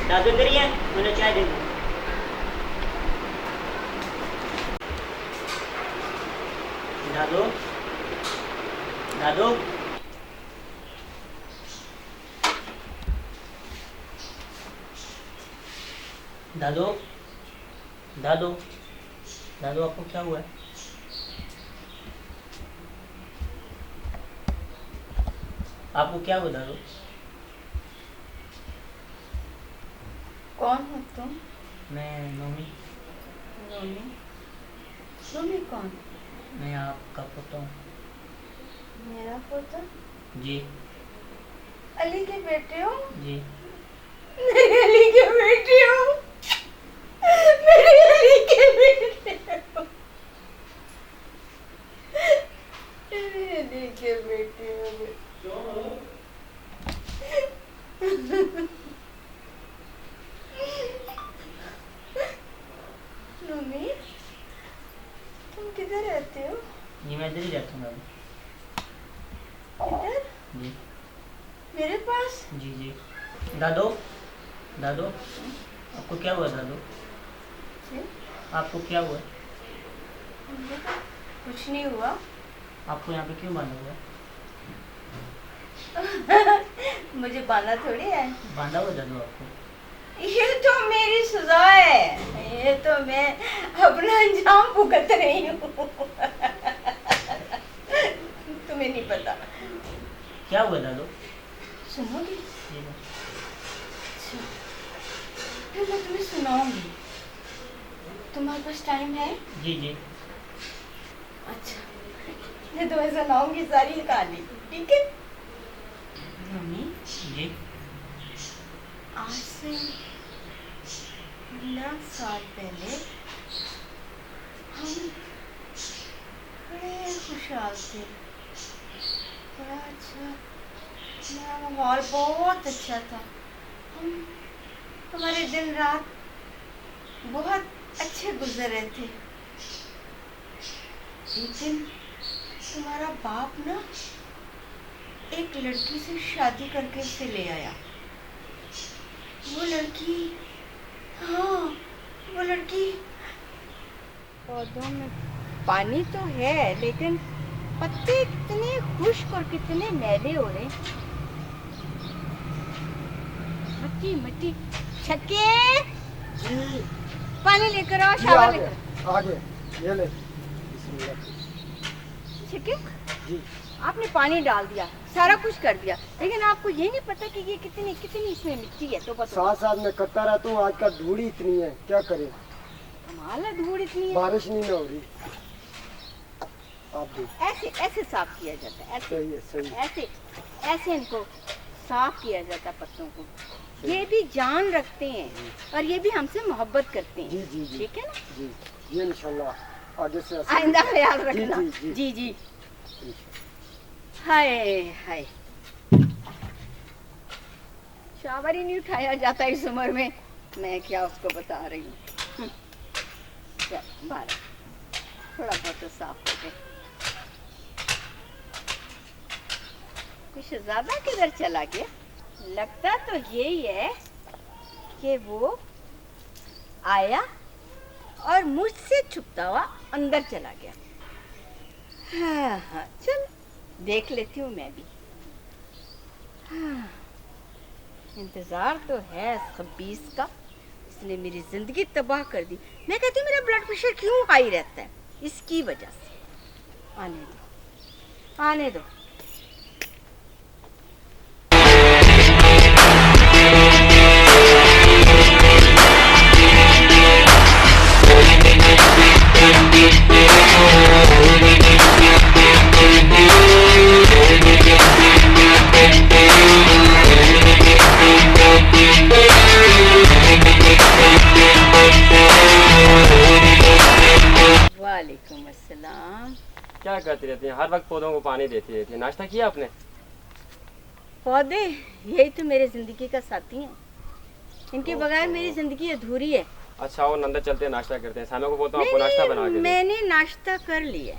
दादू इधर ही है, उन्हें चाय दे दो। दादू, दादू, दादू, दादू, दादू आपको क्या हुआ है? आपको क्या हुआ दादू? कौन हो तुम? मैं नोमी। रोमी? रोमी कौन? मैं आपका पोता हूँ। मेरा पोता? जी अली के बेटे हो? जी। मेरे अली के बेटे हो? मेरे अली के बेटे हो? मेरे अली के बेटे हो? रोमी, तुम किधर रहते हो? जी मैं इधर ही रहता हूँ दादू। इधर? जी मेरे पास? जी जी। दादू, दादू, आपको क्या हुआ दादू? जी? आपको क्या हुआ? मुझे तो कुछ नहीं हुआ। आपको यहाँ पे क्यों बांधा हुआ है? मुझे बांधा थोड़ी है। बांधा हुआ दादू आपको? ये तो मेरी सजा है, ये तो मैं अपना अंजाम भुगत रही हूँ। तुम्हें नहीं पता। क्या हुआ दादू? सुनोगी? जी अच्छा, फिर मैं तुम्हें सुनाऊंगी। तुम्हारे पास टाइम है? जी जी। अच्छा, मैं तुम्हें सुनाऊंगी सारी कहानी, ठीक है? मम्मी, जी। आज से 9 साल पहले हम बड़े खुशहाल थे। बड़ा अच्छा, मेरा माहौल बहुत अच्छा था। हमारे दिन रात बहुत अच्छे गुजर रहे थे। एक दिन तुम्हारा बाप ना एक लड़की से शादी करके उसे ले आया। वो लड़की, हाँ, वो लड़की, पौधों में पानी तो है लेकिन पत्ते कितने खुश्क और कितने मैले हो रहे। मिट्टी मिट्टी, छक्के जी पानी लेकर आओ, जी, शावर लेकर। आगे ये ले। बिस्मिल्लाह। छक्के, जी आपने पानी डाल दिया, सारा कुछ कर दिया, लेकिन आपको ये नहीं पता कि ये कितनी कितनी इसमें मिट्टी है। तो पता साथ साथ में करता रहता हूँ। आज का धूड़ी इतनी है, क्या करें। कमाल है, धूड़ इतनी है। बारिश नहीं ना हो रही। आप भी ऐसे ऐसे साफ किया जाता है, ऐसे सही है, सही है। ऐसे ऐसे इनको साफ किया जाता है पत्तों को। ये भी जान रखते हैं और ये भी हमसे मोहब्बत करते हैं। जी जी जी, ठीक है ना? जी, ये इंशाल्लाह आगे से ऐसे- आइंदा ख्याल जी रखना। जी जी, जी जी। इंशाल्लाह। हाय हाय, शावर ही नहीं उठाया जाता इस उम्र में। मैं क्या उसको बता रही हूँ। बाहर थोड़ा बहुत तो साफ हो गए। शहजादा किधर चला गया? लगता तो यही है कि वो आया और मुझसे छुपता हुआ अंदर चला गया। हाँ हाँ, चल देख लेती हूँ मैं भी। हाँ, इंतजार तो है इस खबीस का। इसने मेरी जिंदगी तबाह कर दी। मैं कहती हूँ मेरा ब्लड प्रेशर क्यों हाई रहता है, इसकी वजह से। आने दो, आने दो। वालेकुम अस्सलाम। क्या करती रहती हैं? हर वक्त पौधों को पानी देती रहती है। नाश्ता किया आपने? पौधे यही तो मेरे जिंदगी का साथी हैं। इनके बगैर मेरी जिंदगी अधूरी है। अच्छा, वो अंदर चलते हैं, नाश्ता करते हैं। सामने को बोलता हूँ नहीं, आपको नाश्ता नहीं, बना के दे। मैंने नाश्ता कर लिया।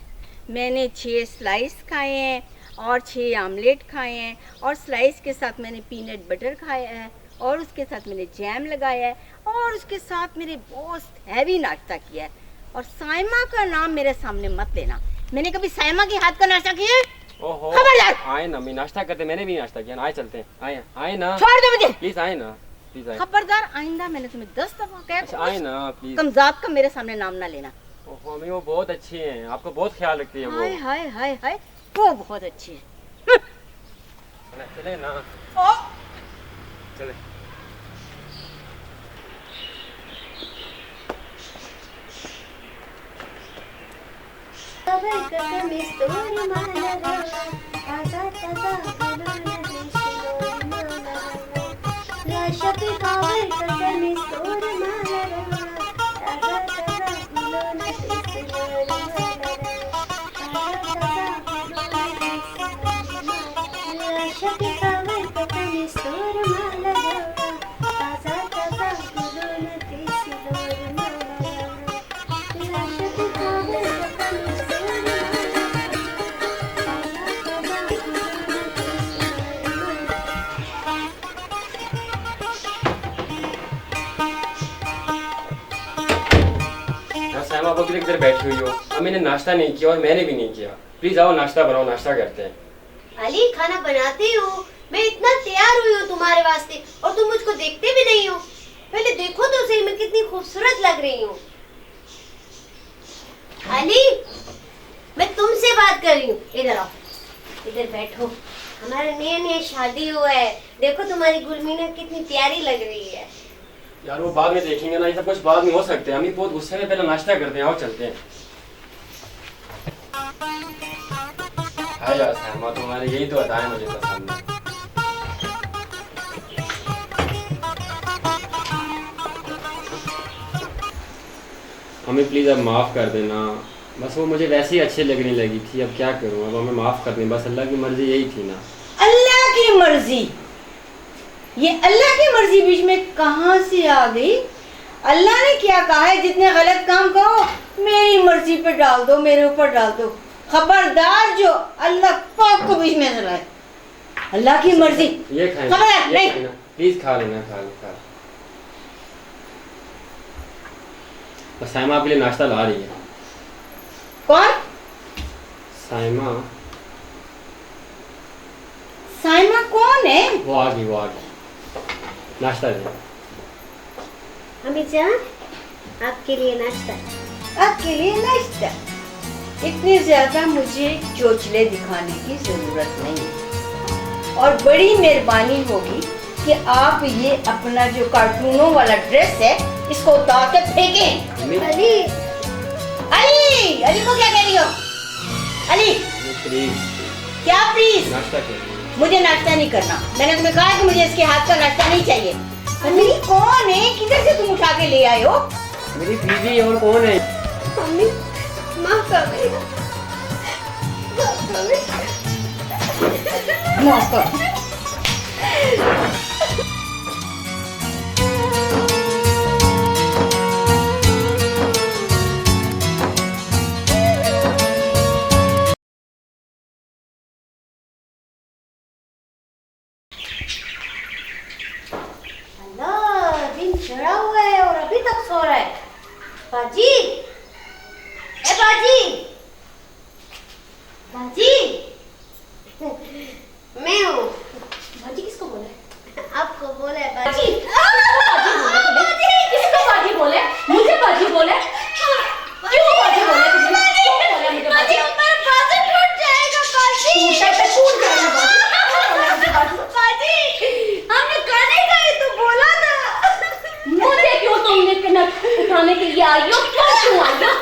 मैंने 6 स्लाइस खाए हैं और 6 आमलेट खाए हैं और स्लाइस के साथ मैंने पीनट बटर खाया है और उसके साथ मैंने जैम लगाया है और उसके साथ मेरे बहुत हैवी नाश्ता किया है। और साइमा का नाम मेरे सामने मत लेना, मैंने कभी साइमा के हाथ का नाश्ता किया है? ओहो खबरदार! आए ना, मैं नाश्ता करते, मैंने भी नाश्ता किया ना। आए चलते हैं, आए आए ना, छोड़ दो मुझे। प्लीज आए ना, प्लीज आए। खबरदार, आइंदा मैंने तुम्हें 10 दफा कहा अच्छा आए ना प्लीज। कमजात का मेरे सामने नाम ना लेना। ओहो अम्मी वो बहुत अच्छी हैं, आपको बहुत ख्याल रखती है वो। हाय हाय हाय हाय, वो बहुत अच्छी है। चले ना, ओ, चले। साइमा वो किधर बैठी हुई हो, अम्मी ने नाश्ता नहीं किया और मैंने भी नहीं किया। प्लीज आओ नाश्ता बनाओ, नाश्ता करते हैं। अली खाना बनाती हूँ, मैं इतना तैयार हुई हूँ तुम्हारे वास्ते और तुम मुझको देखते भी नहीं हो। पहले देखो तो सही मैं कितनी खूबसूरत लग रही हूँ। अली मैं तुमसे बात कर रही हूँ, इधर आओ, इधर बैठो। हमारा नया नया शादी हुआ है, देखो तुम्हारी गुलमीना कितनी प्यारी लग रही है। यार वो बाद में देखेंगे ना, ये सब कुछ बाद में हो सकते हैं। अम्मी बहुत गुस्से में, पहले नाश्ता करते हैं, आओ चलते हैं। हाँ यार साइमा तुम्हारे यही तो बताया मुझे पसंद है। हमें प्लीज अब माफ कर देना, बस वो मुझे वैसे ही अच्छी लगने लगी थी, अब क्या करूँ, अब हमें माफ कर दें, बस अल्लाह की मर्जी यही थी ना। अल्लाह की मर्जी, ये अल्लाह की मर्जी बीच में कहां से आ गई? अल्लाह ने क्या कहा है, जितने गलत काम करो मेरी मर्जी पे डाल दो, मेरे ऊपर डाल दो। खबरदार जो अल्लाह पाक को बीच में चलाए। अल्लाह की मर्जी। ये खाएं, खबरदार नहीं, प्लीज खा लेना, खा लो खा। बस साइमा आपके लिए नाश्ता ला रही है। कौन? साइमा। साइमा कौन है? वो आ गई, वो आ गई, नाश्ता दे। अम्मी जान आपके लिए नाश्ता। आपके लिए नाश्ता? इतनी ज्यादा मुझे चोचले दिखाने की जरूरत नहीं और बड़ी मेहरबानी होगी कि आप ये अपना जो कार्टूनों वाला ड्रेस है इसको उतार के फेंकें। अम्मी अली अली, अली को क्या कह रही हो? अली प्लीज क्या प्लीज? नाश्ता करिए। मुझे नाश्ता नहीं करना, मैंने तुम्हें कहा कि मुझे इसके हाथ का नाश्ता नहीं चाहिए। अली कौन है, किधर से तुम उठा के ले आए हो? मेरी बीवी, और कौन है? मम्मी माफ कर देना, माफ कर देना। माफ कर। अल्लाह दिन चढ़ा हुआ है और अभी तक सो रहा है। बाजी, ए बाजी, बाजी, मैं हूँ। बाजी किसको बोले? आपको बोले बाजी। किसको बाजी बोले? मुझे बाजी बोले? क्यों बाजी बोले तुमने? क्यों बोला मुझे बाजी? ऊपर बाजू टूट जाएगा बाजी। टूटा पे टूट जाएगा बाजी। बाजी, हमने खाने खाए तो बोला था। मुझे क्यों तुमने उठाने के लिए आई हो? क्यों आई हो?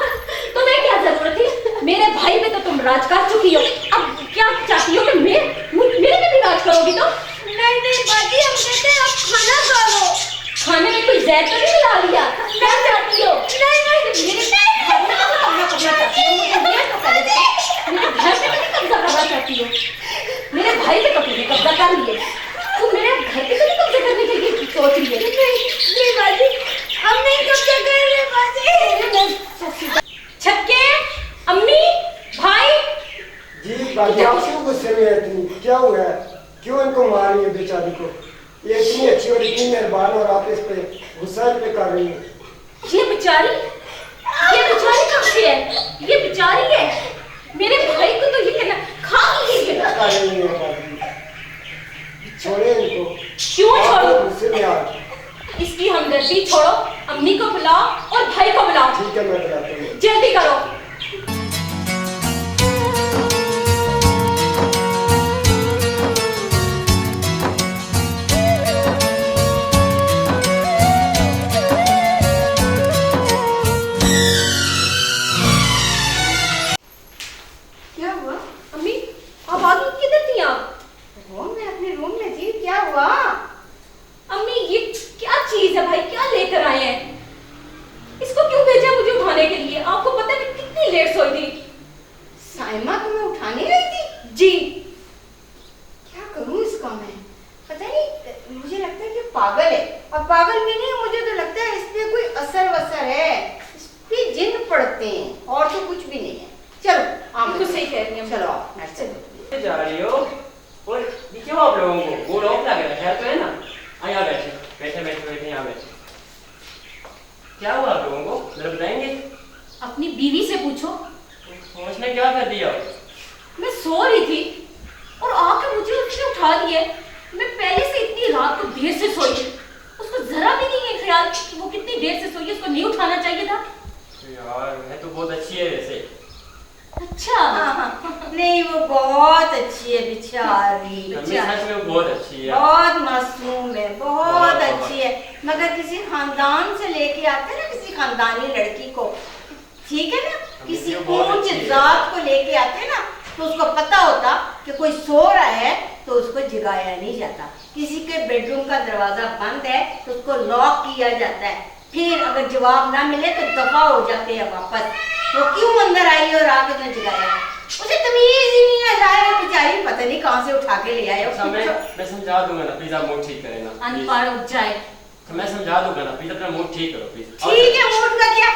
तुम्हें क्या जरूरत थी? मेरे भाई पे तो तुम राज कर चुकी हो, अब क्या चाहती हो कि मेरे पे भी राज करोगी? तो नहीं नहीं बाजी, हम कहते हैं आप खाना खा लो। खाने में कोई जहर तो नहीं मिला लिया? क्या चाहती हो? नहीं नहीं मेरे घर में तो कब्जा करना चाहती हो? मुझे ये तो पहले बताओ, मेरे घर पे तो नहीं कब्जा करना चाहती हो? मेरे भाई पे कभी कब्जा कर लिए, तुम मेरे घर पे तो नहीं कब्जा करने के लिए सोच रही है? नहीं बाजी, हम नहीं कब्जा कर रहे बाजी। छक्के, अम्मी, भाई, जी बाकी आप क्यों गुस्से में है इतनी? क्या हुआ है? क्यों इनको मार रही है बेचारी को? ये इतनी अच्छी और इतनी मेहरबान और आप इस पे गुस्सा पे कर रही हैं। ये बेचारी कब से है? ये बेचारी है, मेरे भाई को तो ये कहना खा ही गया। कर रही हैं भाभी। छोड़े इनको। क्यों छोड़ो? आप गुस्से में आ गए। इसकी हमदर्दी छोड़ो, अम्मी को बुलाओ और भाई को बुलाओ। ठीक है, मैं बुलाता हूँ। जल्दी करो। क्या हुआ? अम्मी आप आ गई? किधर थी आप? मैं अपने रूम में थी। क्या हुआ? अम्मी ये क्या चीज है भाई, क्या लेकर आए हैं? इसको क्यों भेजा मुझे उठाने के लिए? आपको पता है मैं कितनी लेट सोई थी। साइमा तुम्हें उठाने गई थी? जी। क्या करूं इसका मैं? पता नहीं, मुझे लगता है कि पागल है। और पागल भी नहीं, मुझे तो लगता है इस पे कोई असर वसर है, इस पे जिन पड़ते हैं, और तो कुछ भी नहीं है। चलो बिल्कुल सही कह रही हैं। चलो आओ, चलो। जा रही हो और ये क्यों आप लोगों को वो लॉक लग रहा है? तो है ना, आ यहाँ बैठे बैठे बैठे बैठे यहाँ बैठे। क्या हुआ आप लोगों को, जरा बताएंगे? अपनी बीवी से पूछो। उसने क्या कर दिया? मैं सो रही थी और आकर मुझे उसने उठा दिया। मैं पहले से इतनी रात को देर से सोई थी, उसको जरा भी नहीं है ख्याल कि वो कितनी देर से सोई है, उसको नहीं उठाना चाहिए था। यार मैं तो बहुत अच्छी है वैसे। अच्छा। हाँ, नहीं वो बहुत अच्छी है बेचारी, मम्मी सच में वो बहुत अच्छी है। बहुत मासूम है, बहुत बहुत। अच्छी है। मगर किसी खानदान से लेके आते हैं ना, किसी खानदानी लड़की को, ठीक है ना, किसी ये बहुत ऊंच अच्छी है। जात को लेके आते हैं ना, तो उसको पता होता कि कोई सो रहा है तो उसको जगाया नहीं जाता। किसी के बेडरूम का दरवाजा बंद है तो उसको लॉक किया जाता है, फिर अगर जवाब ना मिले तो दफा हो जाते हैं वापस। वो क्यों अंदर आई और आके तो जगाया? उसे तमीज ही नहीं है, जाए बेचारी पता नहीं कहाँ से उठा के ले आए हो। मैं समझा दूंगा ना, प्लीज आप मूड ठीक करें ना। please। अनपढ़ उठ जाए। तो मैं समझा दूंगा ना, प्लीज अपना मूड ठीक करो प्लीज। ठीक है, मूड का क्या?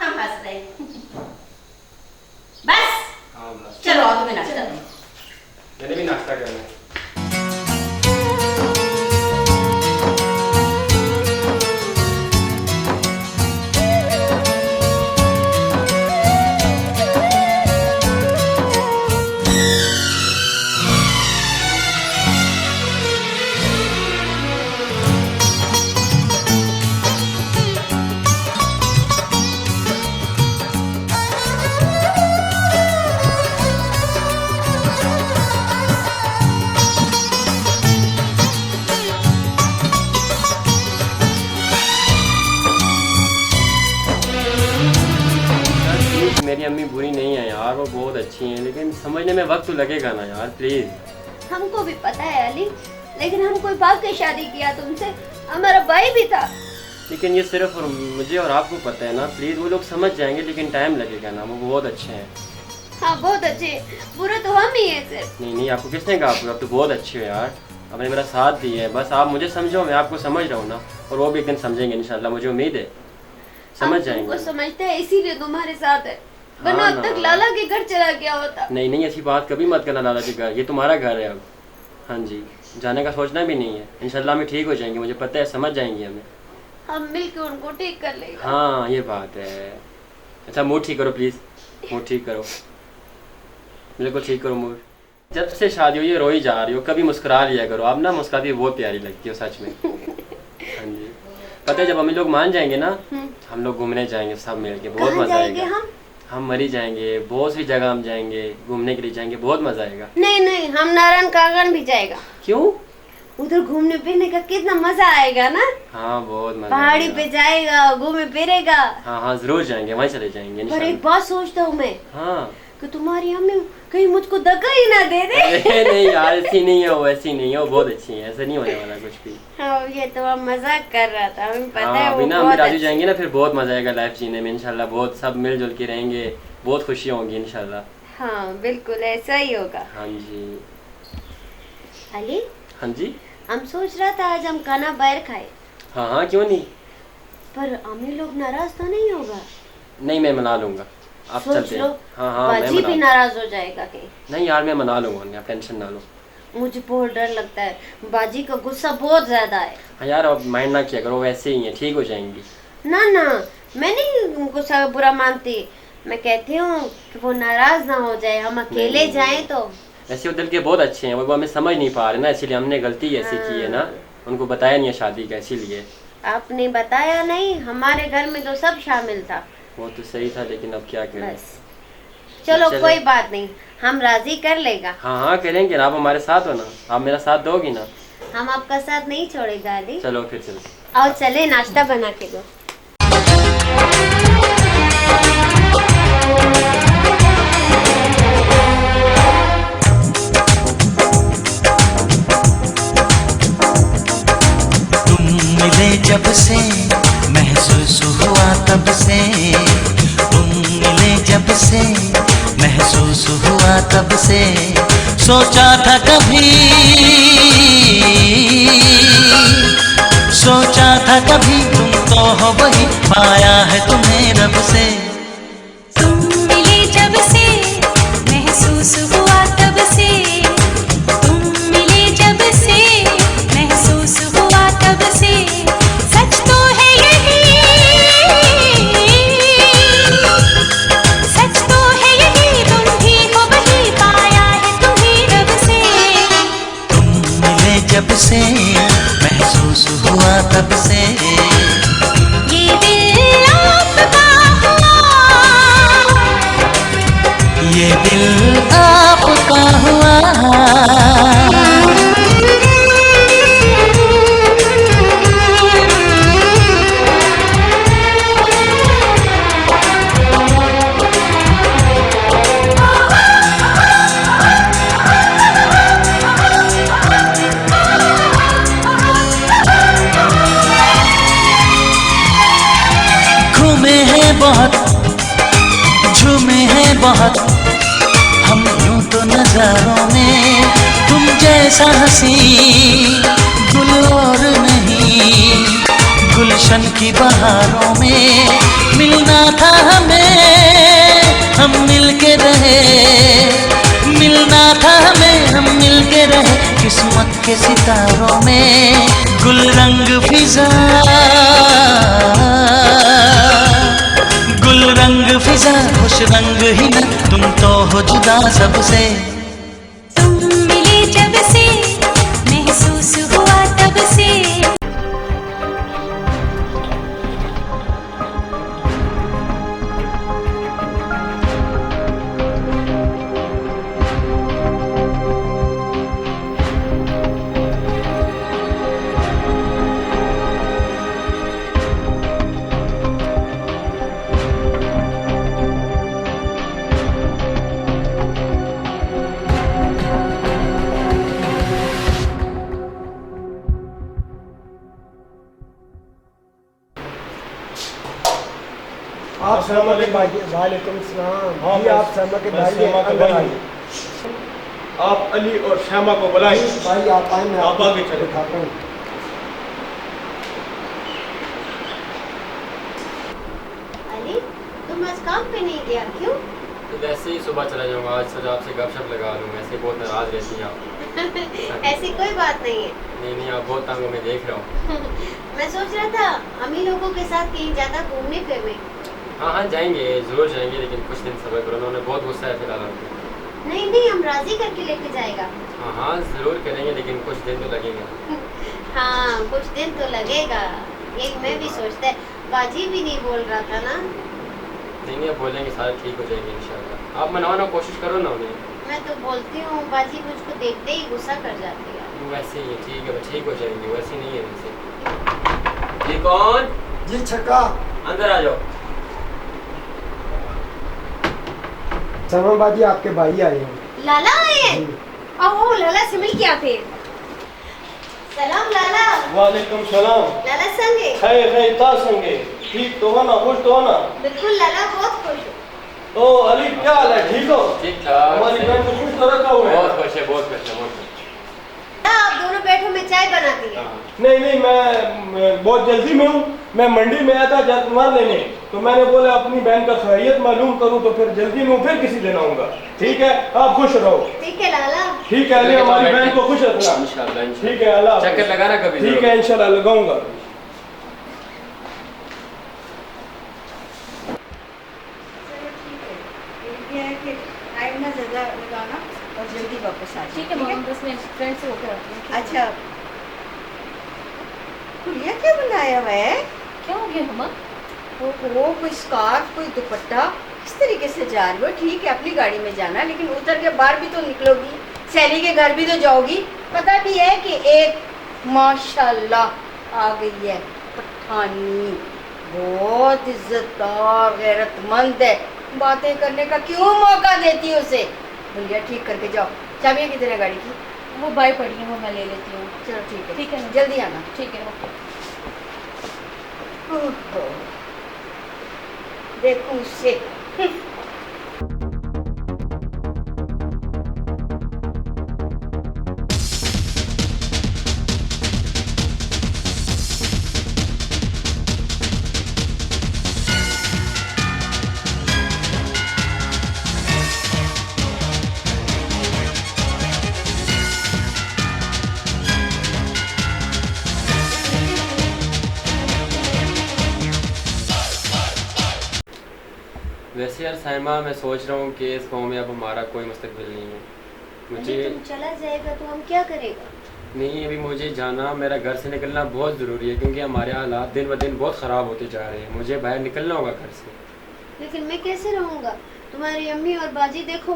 हम हंस रहे हैं। बस हाँ बस, चलो आओ, तुम्हें नाश्ता दो। मैंने भी नाश्ता करना है। मेरी अम्मी बुरी नहीं है यार, वो बहुत अच्छी हैं, लेकिन समझने में वक्त तो लगेगा ना यार, प्लीज। हमको भी पता है अली, लेकिन हम कोई भाग के शादी किया तुमसे, हमारा भाई भी था। लेकिन ये सिर्फ और मुझे और आपको पता है ना, प्लीज वो लोग समझ जाएंगे, लेकिन टाइम लगेगा ना, वो बहुत अच्छे हैं। हाँ बहुत अच्छे, बुरा तो हम ही है सिर्फ। नहीं आपको किसने कहा? आप तो बहुत अच्छे हो यार, आपने मेरा साथ दिया है, बस आप मुझे समझो, मैं आपको समझ रहा हूँ ना, और वो भी एक दिन समझेंगे इंशाल्लाह, मुझे उम्मीद है समझ जाएंगे। तुमको समझते हैं इसीलिए तुम्हारे साथ है, वरना हाँ अब तक ना। लाला के घर चला गया होता। नहीं ऐसी बात कभी मत करना लाला के घर, ये तुम्हारा घर है अब। हाँ जी, जाने का सोचना भी नहीं है, इंशाल्लाह हम ठीक हो जाएंगे, मुझे पता है समझ जाएंगे हमें। हम मिलकर उनको ठीक कर लेंगे। हाँ ये बात है। अच्छा मूड ठीक करो प्लीज, मूड ठीक करो, बिल्कुल ठीक करो मूड। जब से शादी हुई है रोई जा रही हो, कभी मुस्कुरा लिया करो, आप ना मुस्कुराती बहुत प्यारी लगती हो सच में। हाँ जी, पता है जब हम लोग मान जाएंगे ना, हम लोग घूमने जाएंगे सब मिलके, बहुत कहाँ मजा जाएंगे आएगा। हम मरी जाएंगे, बहुत सी जगह हम जाएंगे घूमने के लिए, जाएंगे बहुत मजा आएगा। नहीं हम नारायण कागन भी जाएगा। क्यों? उधर घूमने फिरने का कितना मजा आएगा ना। हाँ बहुत मजा पहाड़ी आएगा। पे जाएगा, घूमे फिरेगा। हाँ जरूर जाएंगे, वहीं चले जाएंगे पर इंशाल्लाह। एक बात सोचता हूँ मैं हाँ कि तुम्हारी अम्मी कहीं मुझको धक्का ही ना दे दे। अरे नहीं यार, ऐसी नहीं है वो, ऐसी नहीं है वो, बहुत अच्छी है, ऐसा नहीं होने वाला कुछ भी। हाँ ये तो हम मजाक कर रहा था, हमें पता हाँ है वो अभी ना हम बहुत राजू अच्छी- जाएंगे ना, फिर बहुत मजा आएगा लाइफ जीने में इंशाल्लाह, बहुत सब मिलजुल के रहेंगे, बहुत खुशियाँ होंगी इंशाल्लाह। हाँ बिल्कुल ऐसा ही होगा। हाँ जी। अली हाँ जी। हम सोच रहा था आज हम खाना बाहर खाए, हाँ क्यों नहीं, पर अम्मी लोग नाराज तो नहीं होगा? नहीं मैं मना लूंगा, आप सोच चलते लो, हैं। हाँ मैं बाजी भी मना, नाराज हो जाएगा कहीं। नहीं यार मैं मना लूंगा, आप टेंशन ना लो। मुझे बहुत डर लगता है, बाजी का गुस्सा बहुत ज्यादा है। हाँ यार अब माइंड ना किया करो, वैसे ही है, ठीक हो जाएंगी। ना ना, मैं नहीं गुस्सा बुरा मानती, मैं कहती हूँ कि वो नाराज ना हो जाए, हम अकेले जाएं तो। ऐसे वो दिल के बहुत अच्छे हैं, वो हमें समझ नहीं पा रहे ना, इसीलिए हमने गलती ऐसी की है ना, उनको बताया नहीं है शादी का, इसीलिए। आपने बताया नहीं, हमारे घर में तो सब शामिल था। वो तो सही था, लेकिन अब क्या करें। बस चलो कोई बात नहीं, हम राजी कर लेगा। हाँ हाँ करेंगे ना, आप हमारे साथ हो ना, आप मेरा साथ दोगी ना। हम आपका साथ नहीं छोड़ेगा अली। चलो फिर चलो। आओ चले, नाश्ता बना के दो। तुम मिले जब से महसूस हुआ तब से, तुम मिले जब से महसूस हुआ तब से, सोचा था कभी, सोचा था कभी तुम तो हो वही, पाया है तुम्हें रब से। तुम मिले जब से महसूस हुआ तब से, तुम मिले जब से महसूस हुआ तब से, सच तो है यही, सच तो है यही, तुम भी हो वही, पाया है तुम्हें रब से। तुम मिले जब से महसूस हुआ तब से, ये दिल आपका हुआ, ये दिल आपका हुआ। घूमे हैं बहुत, झूमे हैं बहुत, हम यूं तो नजारों में, तुम जैसा हंसी गुल और नहीं, गुलशन की बहारों में मिलना था हमें, हम मिल के रहे, मिलना था हमें, हम मिल के रहे, किस्मत के सितारों में गुल रंग फिजा, गुल रंग फिजा, खुश रंग ही न, तुम तो हो जुदा सबसे। तुम मिले जब से महसूस हुआ तब से। आप सहमा के भाई, वालेकुम सलाम। हाँ, जी आप सहमा के भाई हैं, अंदर आइए। आप अली और श्यामा को बुलाइए। भाई आप आए, मैं आप आगे चलो। दिखाता हूँ। अली तुम आज काम पे नहीं गया, क्यों? तो वैसे ही सुबह चला जाऊँगा, आज सर आपसे गपशप लगा लूँ, वैसे बहुत नाराज़ रहती हैं आप। ऐसी कोई बात नहीं है। नहीं नहीं, आप बहुत तंग हो, मैं देख रहा हूँ। मैं सोच रहा था हम ही लोगों के साथ कहीं ज्यादा घूमने फिरने। हाँ हाँ जाएंगे, ज़रूर जाएंगे, लेकिन कुछ दिन सब्र करो, उन्होंने बहुत गुस्सा है फिलहाल हमको। नहीं नहीं, हम राजी करके लेके जाएगा। हाँ हाँ ज़रूर करेंगे, लेकिन कुछ दिन तो लगेंगे। हाँ कुछ दिन तो लगेगा, ये मैं भी सोचता है। बाजी भी नहीं बोल रहा था ना। नहीं नहीं, अब बोलेंगे, सारे ठीक हो जाएंगे इंशाल्लाह। आप मनाना कोशिश करो ना उन्हें। मैं तो बोलती हूँ, बाजी मुझको देखते ही गुस्सा कर जाती है। वैसे ही है, ठीक है, ठीक हो जाएंगे, वैसे नहीं है वैसे। ये कौन? जी छक्का। अंदर आ जाओ। सहमा बाजी आपके भाई आए हैं। लाला आए हैं? ओहो लाला से मिल के आते हैं। सलाम लाला। वालेकुम सलाम। लाला संगे? खैर खैर ता संगे, ठीक तो हो ना, खुश तो हो ना? बिल्कुल लाला, बहुत खुश हूँ। ओ अली क्या हाल है, ठीक हो? ठीक ठाक। हमारी बहन को खुश तो रखा हुआ है? बहुत खुश है, बहुत खुश है, बहुत खुश। आप दोनों बैठो, मैं चाय बनाती है। नहीं नहीं, मैं बहुत जल्दी में हूँ, मैं मंडी में आया था जानवर लेने, तो मैंने बोला अपनी बहन का खैरियत मालूम करूं, तो फिर जल्दी में फिर किसी दिन आऊंगा। ठीक है, आप खुश रहो। ठीक है लाला। ठीक है अली, हमारी बहन को खुश रखना। इंशाल्लाह। ठीक है, अल्लाह चक्कर लगाना कभी। ठीक है, इंशाल्लाह लगाऊंगा। टाइम ना ज़्यादा लगाना और जल्दी वापस आ जाओ। ठीक है मम्मा, बस मैं फ्रेंड से होकर आती हूँ। अच्छा, गुड़िया क्या बनाया हुआ है? क्या हो गया मम्मा? वो कोई स्कार्फ, कोई दुपट्टा, इस तरीके से जा रही हो। ठीक है, अपनी गाड़ी में जाना, लेकिन उतर के बाहर भी तो निकलोगी, सहेली के घर भी तो जाओगी। पता भी है कि एक माशाल्लाह आ गई है पठानी, बहुत इज्जतदार गैरतमंद है, बातें करने का क्यों मौका देती है उसे? भैया ठीक करके जाओ। चाबियाँ किधर है गाड़ी की? वो बाय पड़ी है, वो मैं ले लेती हूँ। चलो ठीक है, ठीक है, जल्दी आना। ठीक है ओके। ओहो, देखो उससे वैसे यार साइमा, मैं सोच रहा हूँ कि इस गाँव में अब हमारा कोई मुस्तकबिल नहीं है। मुझे तुम चला जाएगा तो हम क्या करेगा? नहीं, अभी मुझे जाना, मेरा घर से निकलना बहुत ज़रूरी है, क्योंकि हमारे हालात दिन ब दिन बहुत ख़राब होते जा रहे हैं। मुझे बाहर निकलना होगा घर से। लेकिन मैं कैसे रहूँगा? तुम्हारी अम्मी और बाजी देखो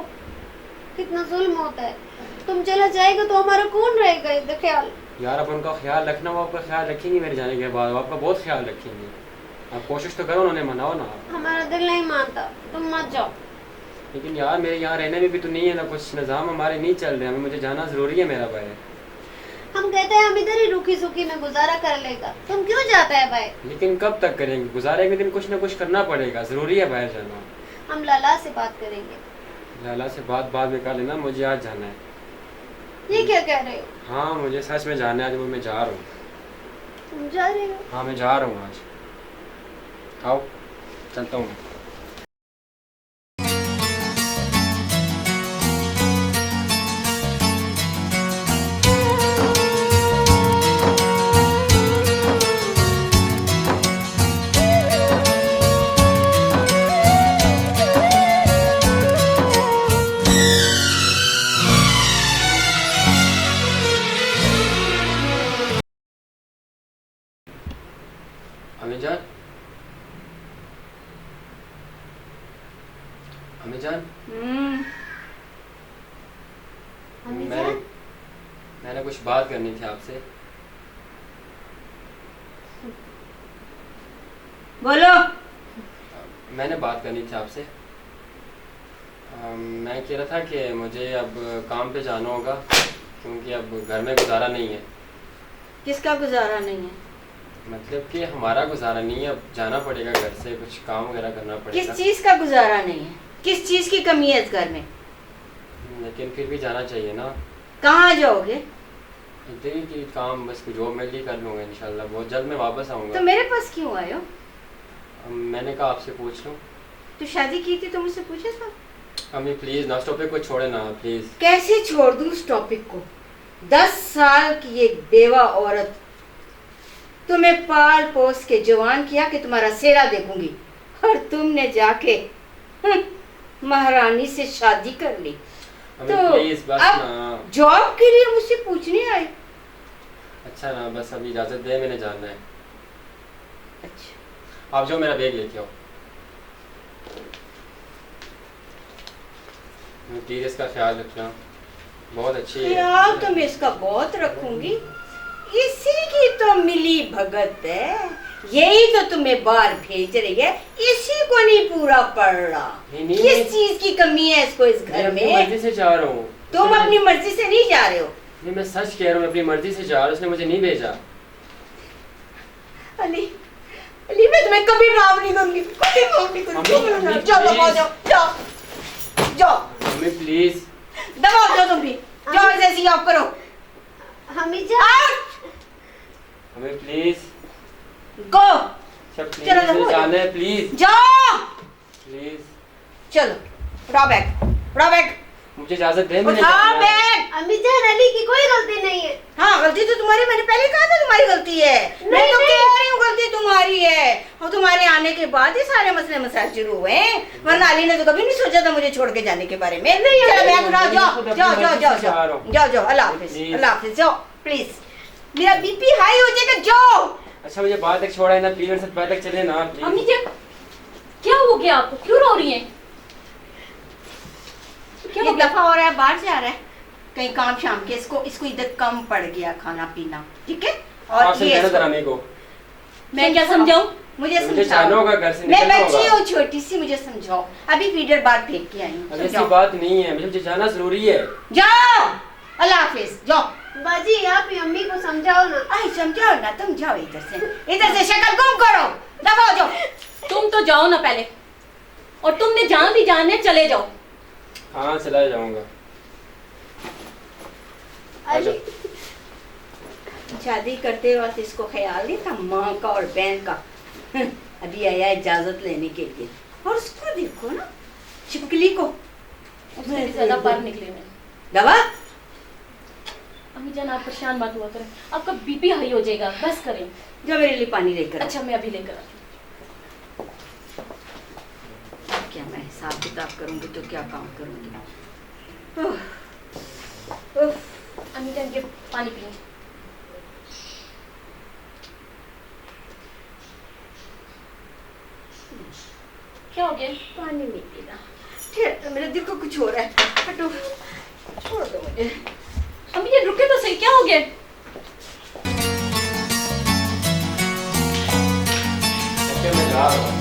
कितना जुल्म होता है। तुम चला जाएगा तो हमारा कौन रहेगा इसका ख्याल? यार आप उनका ख्याल रखना, वो आपका ख्याल रखेंगी मेरे जाने के बाद, वो आपका बहुत ख्याल रखेंगे। आप कोशिश तो करो, उन्हें मनाओ ना। हमारा दिल नहीं मानता, तुम मत जाओ। लेकिन यार मेरे यहाँ रहने में भी तो नहीं है ना कुछ, निज़ाम हमारे नहीं चल रहे हैं, मुझे जाना ज़रूरी है मेरा भाई। हम कहते हैं हम इधर ही रूखी सूखी में गुजारा कर लेगा, तुम क्यों जाता है भाई? लेकिन कब तक करेंगे? गुजारे के दिन कुछ ना कुछ करना पड़ेगा, ज़रूरी है बाहर जाना। हम लाला से बात करेंगे। लाला से बात बाद में कर लेना, मुझे आज जाना है। ये क्या कह रहे हो? हाँ मुझे सच में जाना है, आज मैं जा रहा हूँ। तुम जा रहे हो? हाँ मैं जा रहा हूँ आज। आओ चलता हूँ। अम्मी जान, अम्मी जान, मैंने कुछ बात करनी थी आपसे। बोलो। मैंने बात करनी थी आपसे। मैं कह रहा था कि मुझे अब काम पे जाना होगा, क्योंकि अब घर में गुजारा नहीं है। किसका गुजारा नहीं है? मतलब कि हमारा गुजारा नहीं है, अब जाना पड़ेगा घर से, कुछ काम वगैरह करना पड़ेगा। किस चीज का गुजारा नहीं है? किस चीज की कमी है इस घर में? लेकिन फिर भी जाना चाहिए ना। कहाँ जाओगे? इधर ही की काम, बस जॉब मिल ही कर लूँगा इंशाल्लाह, बहुत जल्द मैं वापस आऊँगा। तो मेरे पास क्यों आए हो? मैंने कहा आपसे पूछ लूँ। तू शादी की थी तो मुझसे पूछे था? अम्मी प्लीज़ ना, इस टॉपिक को छोड़े ना प्लीज़। कैसे छोड़ दूँ उस टॉपिक को? 10 साल की एक बेवा औरत तुम्हें पाल पोस के जवान किया कि तुम्हारा सेहरा देखूंगी, और तुमने जाके महारानी से शादी कर ली। अम्मी तो प्लीज़ बस अब ना। जॉब के लिए मुझसे पूछने आए? अच्छा ना, बस अभी इजाज़त दे, मैंने जाना है। अच्छा आप जाओ, मेरा बैग लेके आओ। प्लीज़ इसका ख्याल रखना, बहुत अच्छी है। ख्याल तो मैं इसका बहुत रखूंगी। इसी की तो मिली भगत है, यही तो तुम्हें बाहर भेज रही है, इसी को नहीं पूरा पड़ रहा। किस चीज की कमी है इसको इस घर में? मर्जी से जा रहा हूँ। तुम अपनी मर्जी से नहीं जा रहे हो। नहीं मैं सच कह रहा हूँ, अपनी मर्जी से जा रहा हूँ, उसने मुझे नहीं भेजा। अली, अली मैं तुम्हें कभी माफ नहीं करूंगी, कभी माफ नहीं करूंगी। जाओ दबाओ, जाओ जाओ जाओ। मम्मी प्लीज दबाओ, जाओ तुम भी जाओ, ऐसी ऑफ करो। हमें जा। हमें प्लीज गो। चलो मुझे जाना है प्लीज जाओ। प्लीज। चलो उठाओ बैग, उठाओ बैग, मुझे इजाजत दे। मुझे उठाओ जाना है। बैग। अम्मी जान अली की कोई गलती नहीं है। हाँ गलती तो तुम्हारी, मैंने पहले कहा था तुम्हारी गलती है। मैं तो कह रही हूँ गलती तुम्हारी है, और तुम्हारे आने के बाद ही सारे मसले मसाइल शुरू हुए हैं, वरना अली ने तो कभी नहीं सोचा था मुझे छोड़ के जाने के बारे में। चलो बैग उठाओ, जाओ जाओ जाओ जाओ जाओ जाओ जाओ, अल्लाह हाफिज, अल्लाह हाफिज, जाओ प्लीज, मेरा बीपी हाई हो जाएगा, जाओ। अच्छा मुझे बात तक छोड़ा है ना प्लीज, मेरे साथ बात तक चले ना प्लीज। अम्मी जी क्या हो गया आपको, क्यों रो रही हैं? क्या ये हो गया? दफा हो रहा है, बाहर जा रहा है कहीं काम शाम के, इसको इधर कम पड़ गया खाना पीना, ठीक है। और आप समझाना जरा मेरे को। मैं क्या समझाऊं? मुझे मुझे जाना होगा घर से, मैं निकलना बच्ची होगा। हूँ छोटी सी, मुझे समझाओ। अभी फीडर बाहर फेंक के आई हूँ, अरे ऐसी जाओ बात नहीं है, मुझे जाना जरूरी है। जाओ, अल्लाह हाफिज, जाओ। बाजी आप ही अम्मी को समझाओ ना। आई समझाओ ना, तुम जाओ इधर से शक्ल गुम करो, दबाओ जाओ। तुम तो जाओ ना पहले, और तुमने जहाँ भी जाना है चले जाओ। हाँ चला जाऊंगा। अली शादी करते वक्त इसको ख्याल नहीं था माँ का और बहन का। अभी आया इजाजत लेने के लिए, और उसको देखो ना शिकली को, उससे भी ज्यादा बाहर निकले मैं। दवा अम्मी जान आप परेशान मत हुआ करें, आपका बीपी हाई हो जाएगा, बस करें। जो मेरे लिए पानी लेकर। अच्छा मैं अभी लेकर आती क्या मैं हिसाब किताब करूंगी तो क्या काम करूंगी। हूँ। अम्मी जान ये पानी पिए। क्या हो गया? पानी नहीं पीना, ठीक मेरे दिल को कुछ हो रहा है, हटो, छोड़ दो मुझे। अम्मी ये रुके तो सही, क्या हो गया? ओके मैं जा रहा हूँ।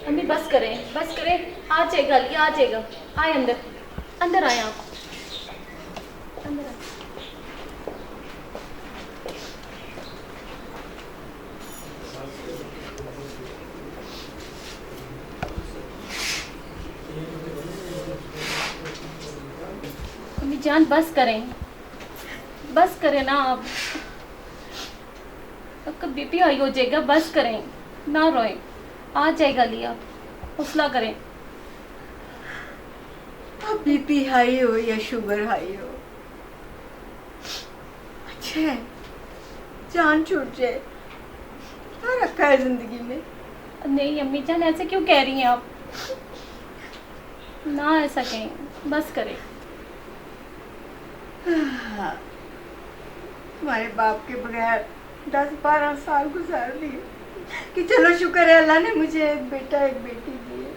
अम्मी बस करें, आ जाएगा अली, आ जाएगा। आए अंदर, अंदर आए आप, अंदर आए। अम्मी जान बस करें ना आप, आपका बीपी हाई हो जाएगा, बस करें ना, रोएं, आ जाएगा अली, आप हौसला करें। अब बीपी हाई हो या शुगर हाई हो, अच्छा है जान छूट जाए, क्या रखा है जिंदगी में। नहीं अम्मी जान ऐसे क्यों कह रही हैं आप, ना ऐसा कहें, बस करें। हाँ, तुम्हारे बाप के बगैर 10-12 साल गुजार दिए, कि चलो शुक्र है अल्लाह ने मुझे एक बेटा एक बेटी दी है,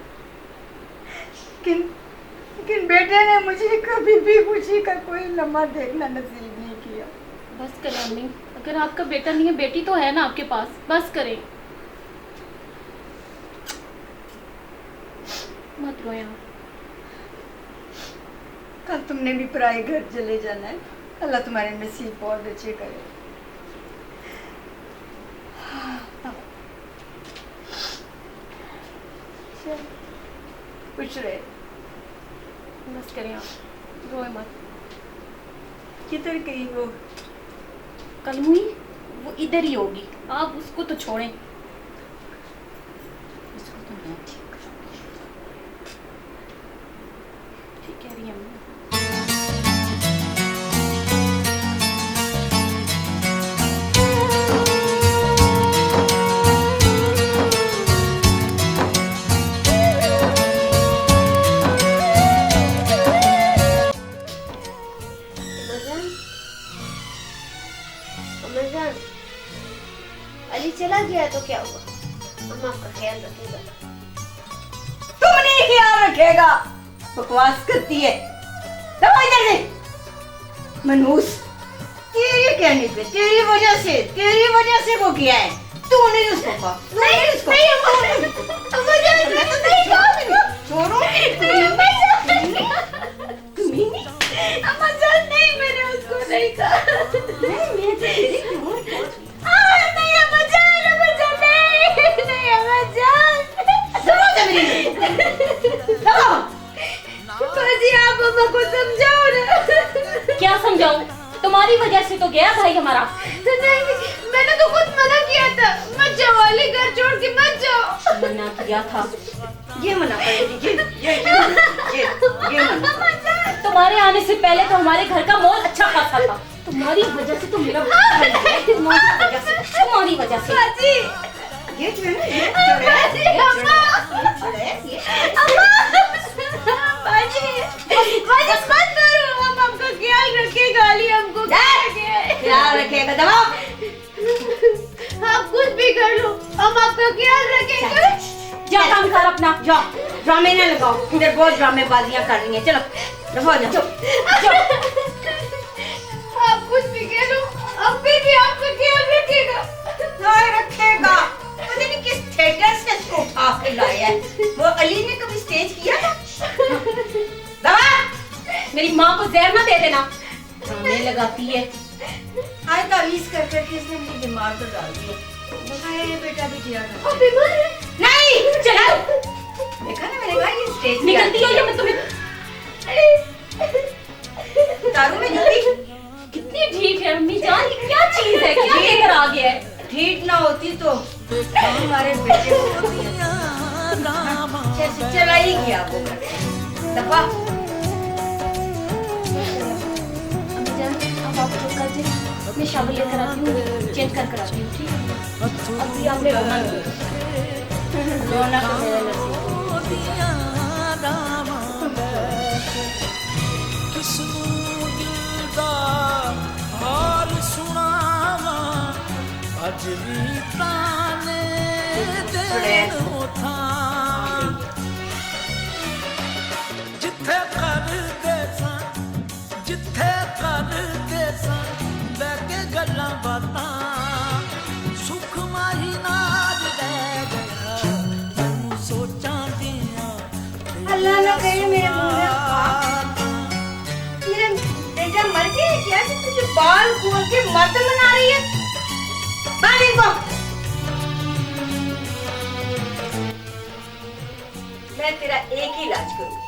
लेकिन बेटे ने मुझे कभी भी खुशी का कोई लम्हा देखना नसीब नहीं किया। बस करें अम्मी, अगर आपका बेटा नहीं है, बेटी तो है ना आपके पास, बस करें, मत रोएं आप। कल तुमने भी पराए घर चले जाना है, अल्लाह तुम्हारे नसीब बहुत अच्छे करे। खुश रहे, बस करें आप, रोए मत। किधर गई वो? कल हुई वो इधर ही होगी, आप उसको तो छोड़ें। इसको तो मैं ठीक करूंगी। ठीक कह रही हैं अम्मी। अमरजान, अली चला गया तो क्या हुआ, अम्मा आपका ख्याल रखेगा। तुम नहीं ख्याल रखेगा, बकवास करती है, दबा इधर से मनहूस। तेरे कहने पे, तेरी वजह से वो गया है, तूने उसको कहा, नहीं छोड़ो अम्मा जान, नहीं मैंने उसको नहीं कहा। नहीं अम्मा जान, नहीं अम्मा जान। बाजी आप अम्मा को समझाओ ना। क्या समझाऊं? तुम्हारी वजह से तो गया भाई हमारा। नहीं, मैंने तो खुद मना किया था, मत जाओ वाले, घर छोड़ के मत जाओ। मना किया था? ये मना कर दीजिए, ये मना। तुम्हारे आने से पहले तो हमारे घर का माहौल अच्छा खासा था। तुम्हारी वजह से तो मेरा तुम्हारी वजह से ये जो है ना, ख्याल रखिएगा। दबाओ, आप कुछ भी कर लो, हम आपका ख्याल रखेंगे। जा काम कर अपना, जाओ, ड्रामे ना लगाओ, इधर बहुत ड्रामेबाजियां कर रही हैं। चलो रहो, जाओ। आप कुछ भी कह लो, अब भी आपका ख्याल रखेगा। रखेगा। पता नहीं किस थिएटर से इसको उठा के लाया है। वो अली ने कभी स्टेज किया था? दबा, मेरी माँ को जहर ना दे देना, ड्रामे लगाती है। हाय तावीज़ कर करके इसने मुझे बीमार तो डाल दिया। बताया ये बेटा भी किया था। अब बीमार है? नहीं, चलो। देखा ना मैंने कहा ये स्टेज निकलती हो या मैं तुम्हें दारू में जूती। कितनी ढीठ है अम्मी जान, ये क्या चीज है, क्या लेकर आ गया है? ढीठ ना होती तो हमारे बेटे को चला ही गया वो। दफा आप चुप कर जाइए, मैं शावर लेकर आती हूँ, चेंज कर आती हूँ, ठीक है? अभी आपने रोना नहीं, रोना तो मेरा अज भी ताने देनो था जिथे करदे सन बैठे गल्लां बातां सुख माही नाल रह गया मैनू सोचां दियां अल्लाह ना करे मेरे मुंह में मेरा बेटा मर गया है क्या? तुझे बाल खोल के मत मना रही है। बाहर को मैं तेरा एक ही इलाज करूंगी।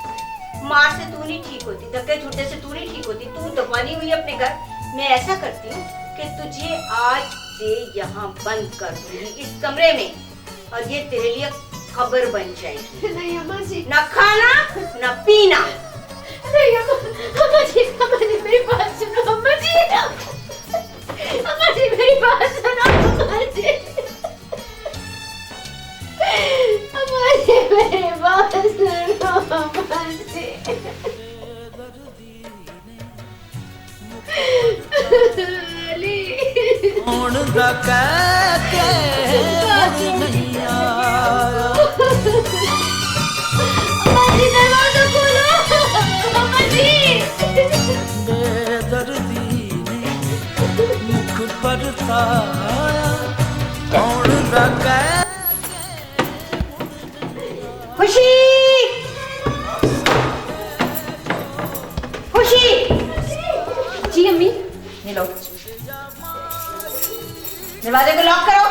मार से तू नहीं ठीक होती, धक्के छुट्टे से तू नहीं ठीक होती, तू दफानी हुई अपने घर। मैं ऐसा करती हूँ कि तुझे आज से यहाँ बंद कर दूंगी इस कमरे में, और ये तेरे लिए खबर बन जाएगी। नहीं अम्मा जी, न खाना न पीना। नहीं अम्मा जी, मेरी बात सुनो अम्मा जी, अम्मा जी मेरी बात सुनो अम्मा जी, अम्मा जी मेरी बात सुनो अम्मा जी। अली कौन दा कह के नहीं आया अम्मा जी दरवाजा खोलो अम्मा जी। बेदर्दी ने मुख पर ताया कौन दा कह खुशी खुशी। जी अम्मी। ये लो, दरवाजे को लॉक करो।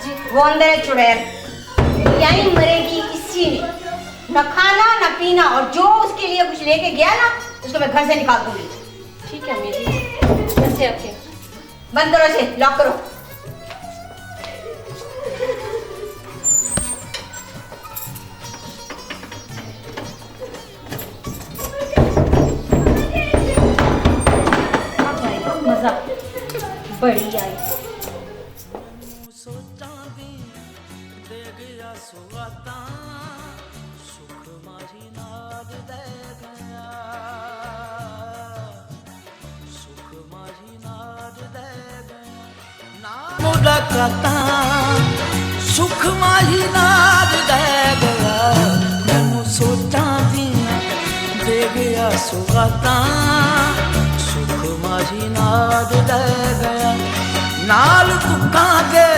जी। वो अंदर है चुड़ैल, यहीं मरेगी इसी में, न खाना न पीना, और जो उसके लिए कुछ लेके गया ना उसको मैं घर से निकाल दूंगी। ठीक है अम्मी जी, ऐसे रखें। बंद करो इसे, लॉक करो। मजा बड़ी आई। सुख माही नाल रह गया मैनू सोचां दियां दे गया सुगातां सुख माही नाल रह गया नाल दुखां दे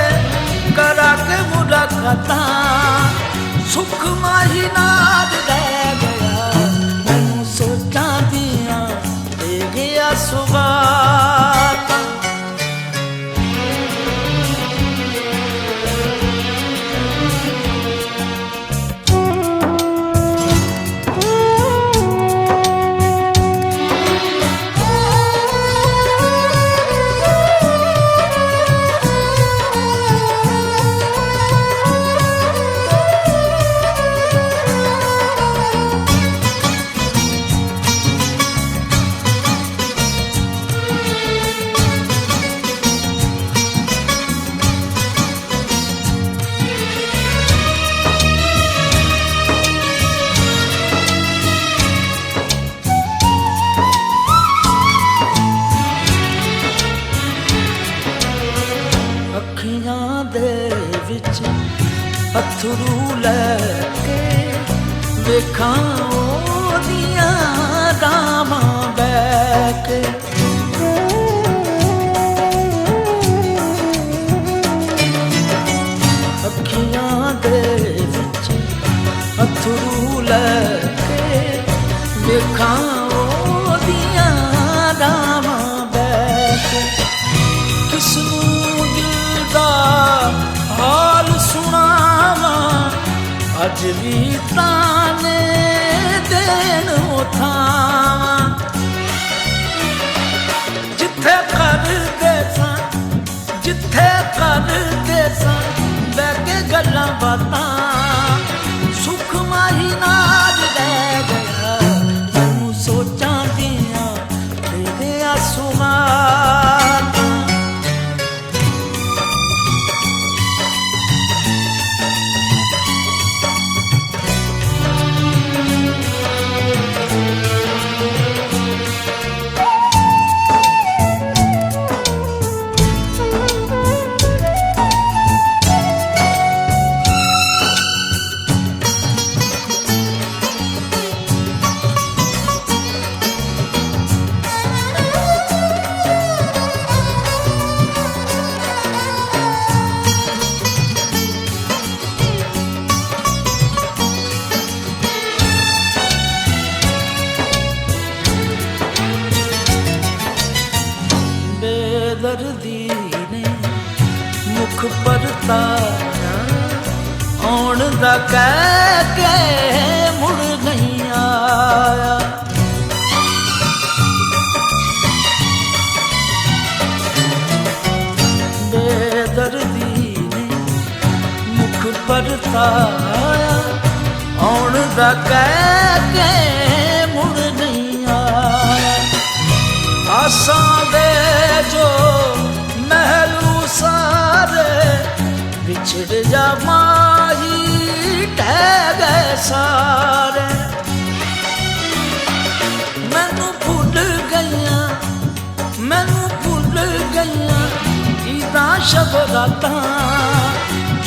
दे विच अथरू लैके वेखां ओदियां रावां बैके अखियां दे विच अथरू लैके वेखां ओदियां रावां बैके किसनूं दिल दा हाल सुनावां अज भी ताने देन उठावां जिथे करदे सां जिथे करदे सां बैके गल्लां बातां सुख माही नाल रह गया तूं सोचां दियां तेरे आसूमां बेदर्दी ने मुख पर ताया आउण दा कह के मुड़ नहीं आया बेदर्दी ने मुख पर ताया आउण दा कह के मुड़ नहीं आया आसां दे जो महलू सारे बिछड़ जा माही टह गए सारे मैनू भुल गईयां ईदां शब रातां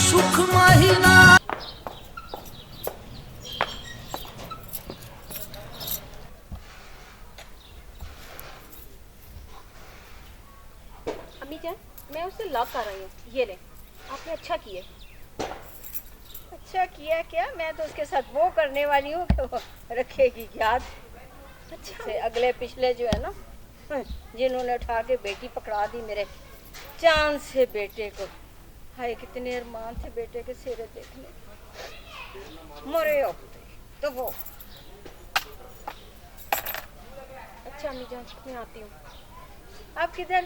सुख माही ना अम्मी जान मैं उसे लॉक कर रही हूँ, ये ले। आपने अच्छा किया। अच्छा किया क्या? मैं तो उसके साथ वो करने वाली हूँ कि वो रखेगी याद। अच्छा से अगले पिछले जो है ना जिन्होंने उठा के बेटी पकड़ा दी मेरे चांद से बेटे को। हाय कितने अरमान थे बेटे के सिरे देखने, मरे हो तो वो। अच्छा अम्मी जान मैं आती हूँ। आप किधर?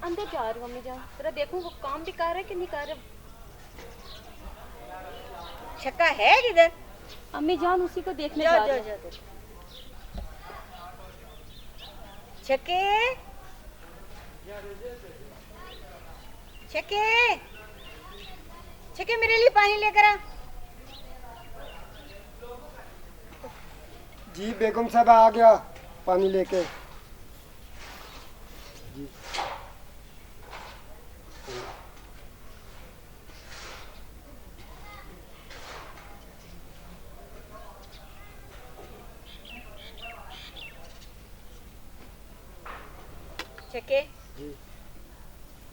अंदर जा रही हूँ अम्मी जान, जरा देखूँ वो काम भी कर रहा है कि नहीं कर रहा। छक्का है किधर? अम्मी जान उसी को देखने जाओ जा जाओ रही हूँ। जाओ। छक्के छक्के छक्के मेरे लिए पानी लेकर आ। जी बेगम साहब आ गया पानी लेके। जी छक्के जी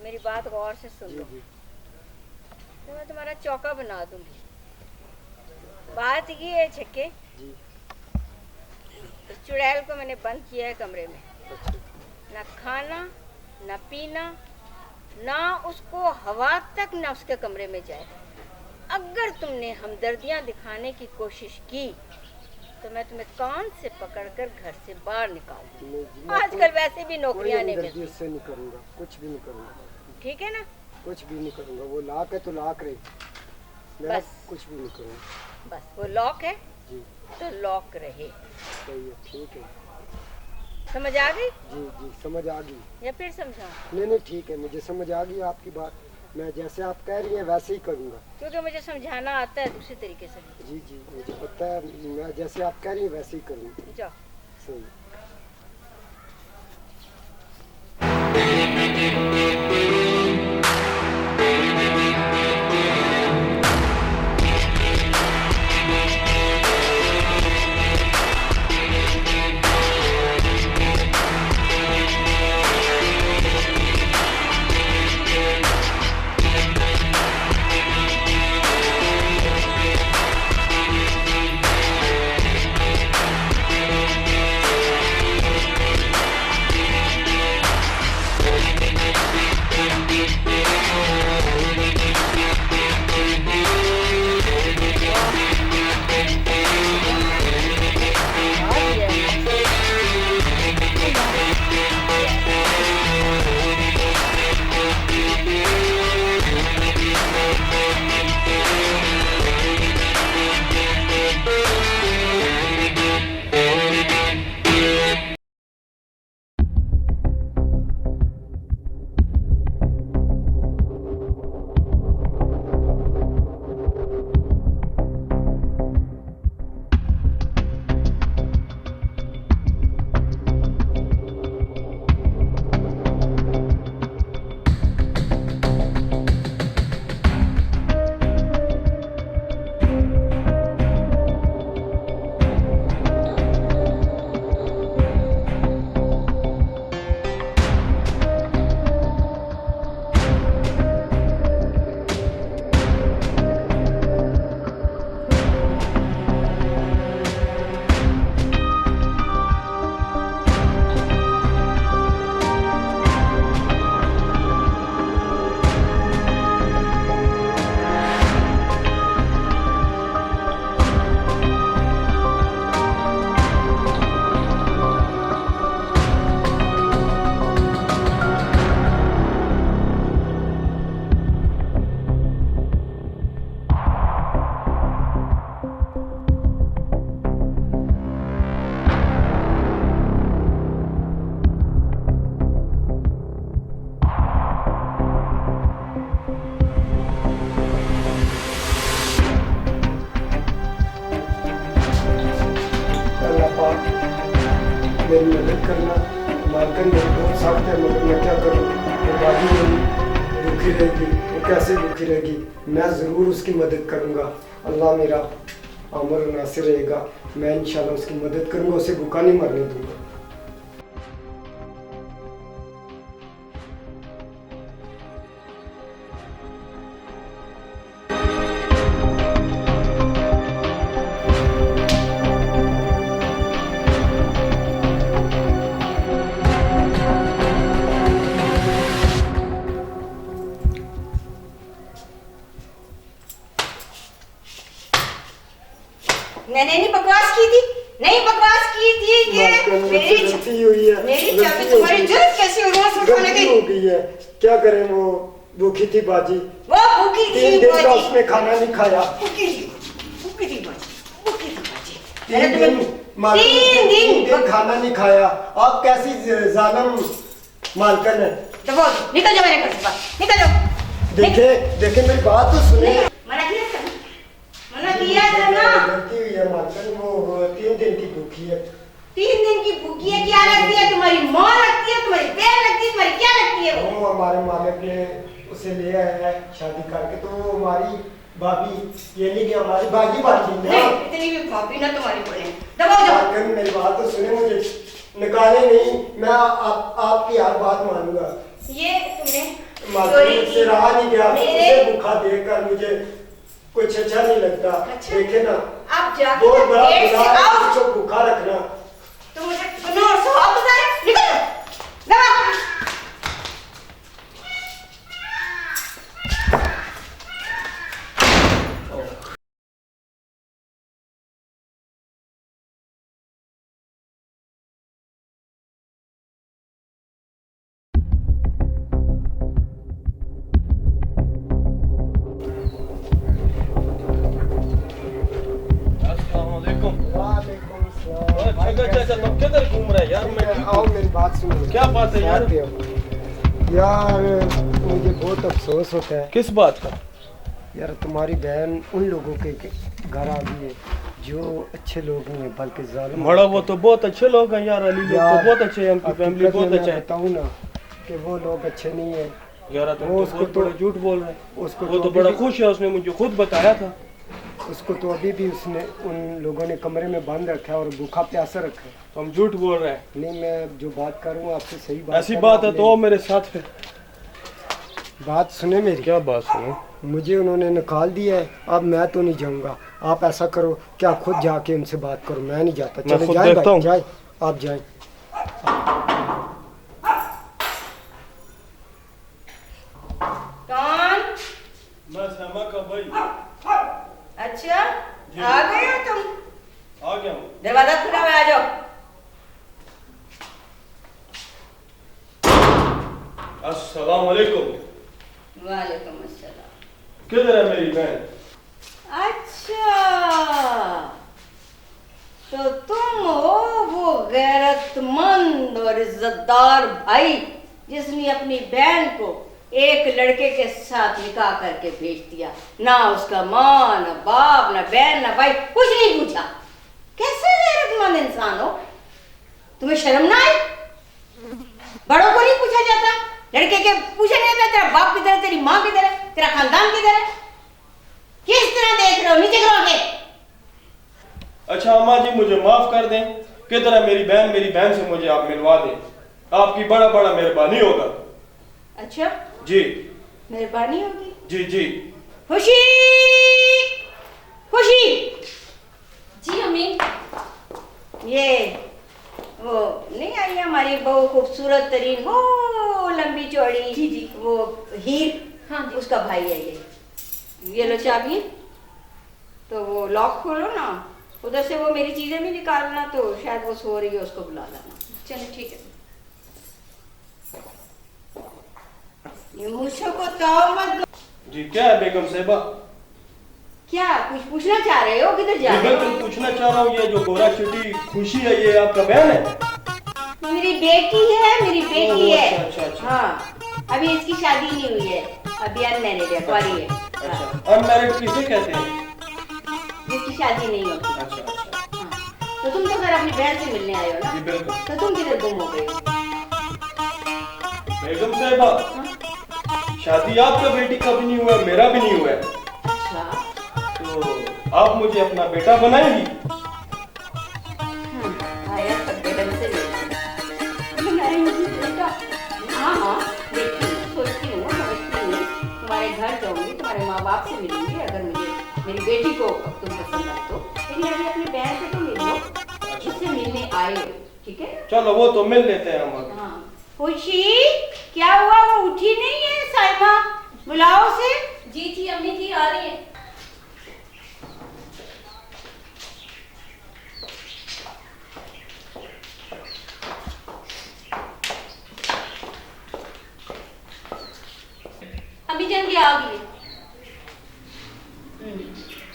मेरी बात गौर से सुन लो। जी तो मैं तुम्हारा चौका बना दूंगी। बात ये है छक्के, जी तो चुड़ैल को मैंने बंद किया है कमरे में। अच्छा ना खाना ना पीना ना उसको हवा तक ना उसके कमरे में जाए। अगर तुमने हमदर्दियां दिखाने की कोशिश की तो मैं तुम्हें कान से पकड़कर घर से बाहर निकाल दूंगी। आजकल वैसे भी नौकरियां नहीं मिलती। से नहीं करूँगा, कुछ भी नहीं करूँगा। ठीक है ना? कुछ भी नहीं करूँगा। वो लाक है तो लाक रहे, मैं बस। कुछ भी नहीं करूँगा। बस वो लॉक है जी तो लॉक रहे। सही है, ठीक है। समझ आ गई? जी जी समझ आ गई। या फिर समझाऊं? नहीं नहीं ठीक है, मुझे समझ आ गई आपकी बात। मैं जैसे आप कह रही हैं वैसे ही करूँगा। क्योंकि मुझे समझाना आता है दूसरे तरीके से। जी जी मुझे पता है, मैं जैसे आप कह रही हैं वैसे ही करूँगा। जाओ। सही। मेरी मदद करना। मालकन मेरी बहुत सख्त है मगर मैं क्या करूँ, वो बाजी मेरी दुखी रहेगी, वो कैसे दुखी रहेगी, मैं ज़रूर उसकी मदद करूँगा। अल्लाह मेरा अमर नासिर रहेगा, मैं इंशाल्लाह उसकी मदद करूँगा, उसे भूखा नहीं मरने दूँगा। मैंने नहीं बकवास की थी, नहीं बकवास की थी कि मेरी गलती हुई है, मेरी चाबी तुम्हारी जरूरत कैसे हो गलती हो गई है, क्या करें, वो भूखी थी बाजी, वो भूखी थी 3 दिन का बाजी, उसने खाना नहीं खाया, भूखी थी बाजी, भूखी थी बाजी। 3 दिन खाना नहीं खाया। आप कैसी जालिम मालकन है। तो वो निकल जाओ मेरे घर से, बाहर निकल जाओ। देखे मेरी बात तो सुने। मना किया था ना। गलती हुई है मालकन, वो 3 दिन की भूखी है। 3 दिन की भूखी है, क्या लगती है तुम्हारी माँ लगती है, तुम्हारी बहन लगती है, तुम्हारी क्या लगती है? वो हमारे मालिक ने उसे ले आया है शादी करके, तो वो हमारी भाभी, ये नहीं कि हमारी बाजी बाजी नहीं, इतनी भी भाभी ना तुम्हारी बने। दबाओ जाओ। मालकन मेरी बात तो सुने, मुझे निकाले नहीं, मैं आपकी हर बात मानूंगा। ये तुमने मालकन से रहा नहीं गया, उसे भूखा देखकर मुझे कुछ अच्छा नहीं लगता। अच्छा? देखे ना, आप जाके बहुत बड़ा गेट से गुनाह है आओ। उसको भूखा रखना। तुम मुझे सुनो और सो आप बताए, निकलो। दबाओ। किधर घूम रहा है यार? मैं आओ मेरी बात सुनो। क्या बात है यार? यार मुझे बहुत अफसोस होता है। किस बात का? यार तुम्हारी बहन उन लोगों के घर आ गई है जो अच्छे लोग नहीं है बल्कि जालिम। बड़ा वो तो बहुत अच्छे लोग हैं यार, अली लोग तो बहुत अच्छे हैं, उनकी फैमिली बहुत अच्छा है। बताऊँ ना कि वो लोग अच्छे नहीं है यार, तुम वो तो उसको बहुत तो- बड़ा झूठ बोल रहे हैं। उसको वो तो बड़ा खुश है, उसने मुझे खुद बताया था। उसको तो अभी भी उसने उन लोगों ने कमरे में बंद रखा है और भूखा प्यासा रखा है। हम झूठ बोल रहे हैं। नहीं, मैं जो बात कर रहा हूँ आपसे सही बात ऐसी कर बात रहा है हूँ। तो आओ मेरे साथ फिर। बात सुने मेरी। क्या बात सुनो? मुझे उन्होंने निकाल दिया है, अब मैं तो नहीं जाऊंगा। आप ऐसा करो कि आप खुद जाके उनसे बात करो, मैं नहीं जाता। मैं चले खुद जाए देखता हूँ। जाए, आप जाए। कौन? मैं समा का भाई। अच्छा, आ गए हो तुम? आ गया हूँ। दरवाजा खुला हुआ है, आ जाओ। अस्सलाम वालेकुम। वालेकुम अस्सलाम। किधर है मेरी बहन? अच्छा, तो तुम हो वो गैरतमंद और इज्जतदार भाई जिसने अपनी बहन को एक लड़के के साथ निकाह करके भेज दिया। ना उसका माँ, ना बाप, ना बहन, ना भाई, कुछ नहीं पूछा। कैसे गैरतमंद इंसान हो? तुम्हें शर्म ना आई? बड़ों को नहीं पूछा जाता? लड़के के पूछा नहीं जाता तेरा बाप किधर है, तेरी माँ किधर है, तेरा खानदान किधर है? किस तरह देख रहे हो? नीचे करो आगे। अच्छा अम्मा जी, मुझे माफ कर दें। किधर है मेरी बहन? मेरी बहन से मुझे आप मिलवा दें, आपकी बड़ा बड़ा मेहरबानी होगा। अच्छा, जी मेहरबानी होगी। जी जी। खुशी, खुशी, जी अम्मी। ये वो नहीं आई हमारी बहू खूबसूरत तरीन, वो लंबी चौड़ी, जी जी। वो हीर, हाँ जी। उसका भाई है ये लो चाबी। तो वो लॉक खोलो ना, उधर से वो मेरी चीजें भी निकालना, तो शायद वो सो रही है, उसको बुला लेना। चलो ठीक है। ये मुझको को ताव मत दो। जी क्या है बेगम साहिबा? क्या कुछ पूछना चाह रहे हो? किधर जा जी रहे बिल्कुल हो? पूछना चाह रहा हूँ, ये जो गोरा चिट्टी खुशी है, ये आपका बहन है? मेरी बेटी है, मेरी बेटी ओह, है। अच्छा, अच्छा। हाँ, अभी इसकी शादी नहीं हुई है, अभी अनमैरिड है, कुंवारी है। अच्छा, हाँ, अनमैरिड किसे कहते हैं? जिसकी शादी नहीं होती। अच्छा अच्छा। हाँ, तो तुम तो खैर अपनी बहन से मिलने आए हो ना, जी बिल्कुल। तो तुम किधर गुम हो गए हो? बेगम साहिबा, शादी आपका बेटी का भी नहीं हुआ, मेरा भी नहीं हुआ है, अच्छा, तो आप मुझे अपना बेटा बनाएंगी? आया सबके ढंग से बनाएंगी बेटा। हाँ हाँ, देखती हूँ, सोचती हूँ, समझती हूँ, तुम्हारे घर जाऊंगी, तुम्हारे माँ बाप से मिलूंगी, अगर मुझे मेरी बेटी को तुम पसंद आए तो। लेकिन अभी अपनी बहन से तो मिल लो, जिससे मिलने आए हो, ठीक है? चलो वो तो मिल लेते हैं हम अभी। हाँ। खुशी, क्या हुआ? वो उठी नहीं है साइमा? बुलाओ उसे। जी जी अम्मी जी, आ रही है। अम्मी जान की आ गई।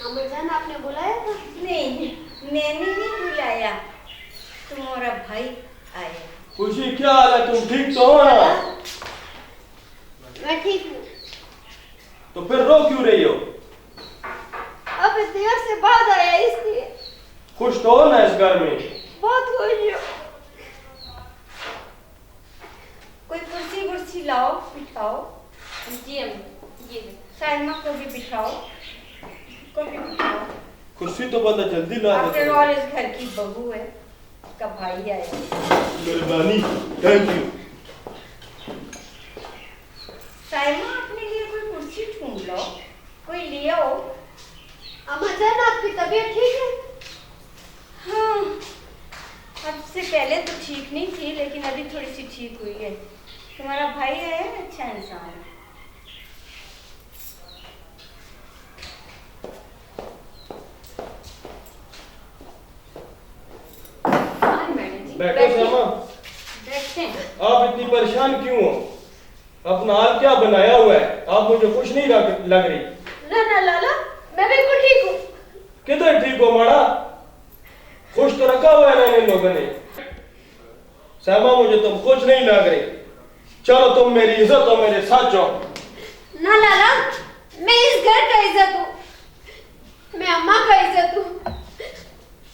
अम्मा जान आपने बुलाया था? नहीं, मैंने नहीं बुलाया, तुम्हारा भाई आया। खुशी क्या हाल है, तुम ठीक तो हो ना? मैं ठीक हूँ। तो फिर रो क्यों रही हो? अब देर से बाद आया इसलिए। खुश तो हो ना इस घर में? बहुत खुश हूँ। कोई कुर्सी वुर्सी लाओ, बिठाओ। जी अम्मी, ये साइमा को भी बिठाओ, को भी बिठाओ। कुर्सी तो बड़ा जल्दी ला देते आफ्टर हो। ऑल इस घर की बहू है, का भाई आया। मेहरबानी, थैंक यू। साइमा अपने लिए कोई कुर्सी ढूंढ लो, कोई ले आओ। अम्मा जान आपकी तबीयत ठीक है? हाँ, अब से पहले तो ठीक नहीं थी, लेकिन अभी थोड़ी सी ठीक हुई है। तुम्हारा भाई है अच्छा इंसान है। बैठो श्यामा। बैठते हैं। आप इतनी परेशान क्यों हो? अपना हाल क्या बनाया हुआ है? आप मुझे खुश नहीं लग रही। ना लाला, मैं बिल्कुल ठीक हूँ। किधर ठीक हो माड़ा? खुश तो रखा हुआ है ना इन लोगों ने। श्यामा मुझे तुम खुश नहीं लग रही। चलो तुम मेरी इज्जत हो, मेरे साथ जाओ। ना लाला, मैं इस घर का इज्जत हूँ, मैं अम्मा का इज्जत हूँ,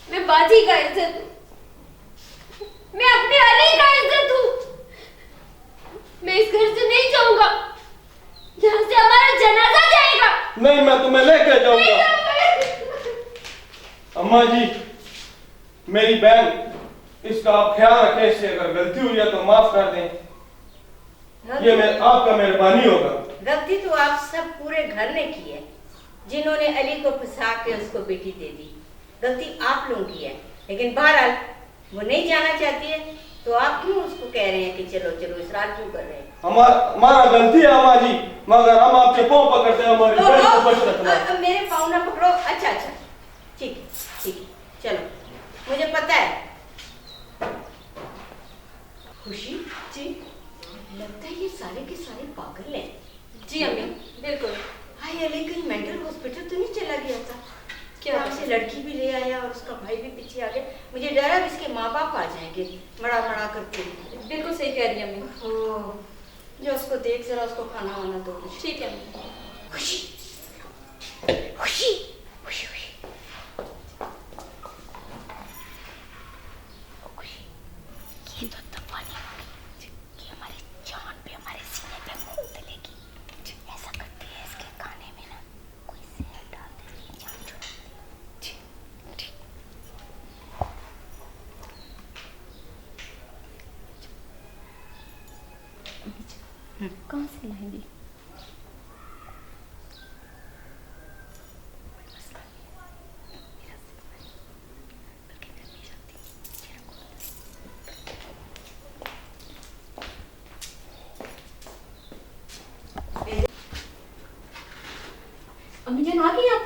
मैं बाजी का इज्जत हूँ, मैं अपने अली का इज्जत हूँ। मैं इस घर से नहीं जाऊंगा, यहाँ से हमारा जनाजा जाएगा। नहीं, मैं तुम्हें लेके जाऊंगा। अम्मा जी, मेरी बहन, इसका आप ख्याल रखें, इससे अगर गलती हुई है तो माफ कर दें। ये आपका मेहरबानी होगा। गलती तो आप सब पूरे घर ने की है, जिन्होंने अली को फंसा के उसको बेटी दे दी। गलती आप लोगों की है, लेकिन बहरहाल वो नहीं जाना चाहती है, तो आप क्यों उसको कह रहे हैं कि चलो चलो, इसरार क्यों कर रहे हैं? हमारा गलती है अम्मा जी, मगर हम आपके पाँव पकड़ते हैं, हमारी बहन को बच रखना। मेरे पाँव ना पकड़ो। अच्छा अच्छा, ठीक है ठीक है, चलो, मुझे पता है। खुशी जी, लगता है ये सारे के सारे पागल हैं। जी अम्मी, बिल्कुल। हाय, अली कहीं मेंटल हॉस्पिटल तो नहीं चला गया था? क्या यहाँ से लड़की भी ले आया और उसका भाई भी पीछे आ गया। मुझे डर है इसके माँ बाप आ जाएंगे मड़ा मड़ा करके। बिल्कुल सही कह रही है अम्मी। ओह, जो उसको देख, जरा उसको खाना वाना दो। ठीक है अम्मी। खुशी खुशी खुशी खुशी खुशी, ये तो तबाही होगी कि हमारे जान पे, हमारे सीने पे मुंह तलेगी। ऐसा करती है, इसके खाने में ना कोई जहर डाल देती है, जान छुड़ाती है। ठीक। कौन सी लाएंगी? अम्मी जान आ गई आप?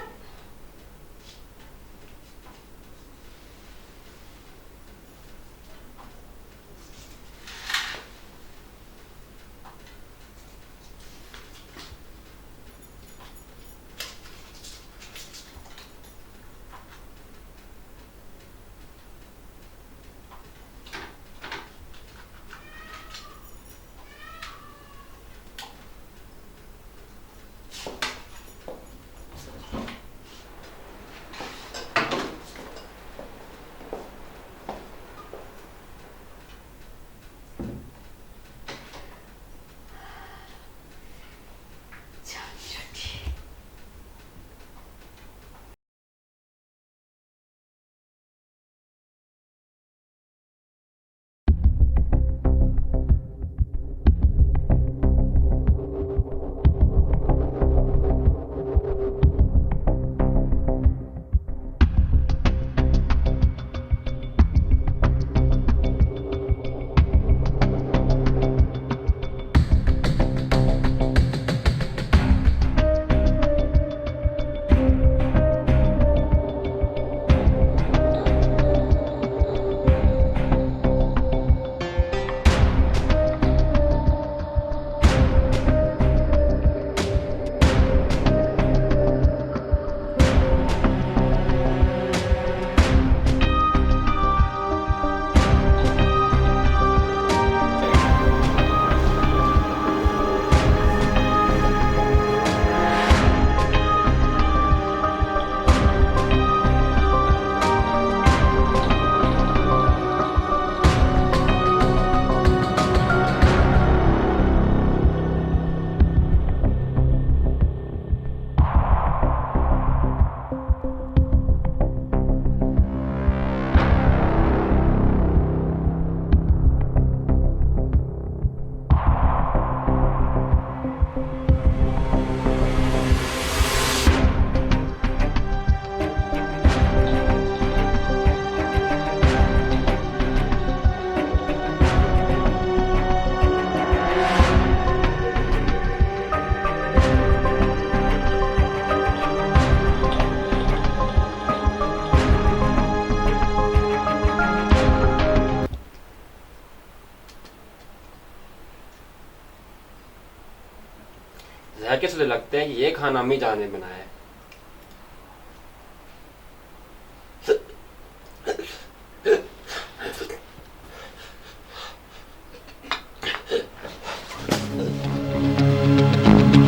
जायके से तो लगता है कि ये खाना अम्मी जान ने बनाया है।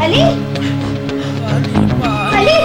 अली अली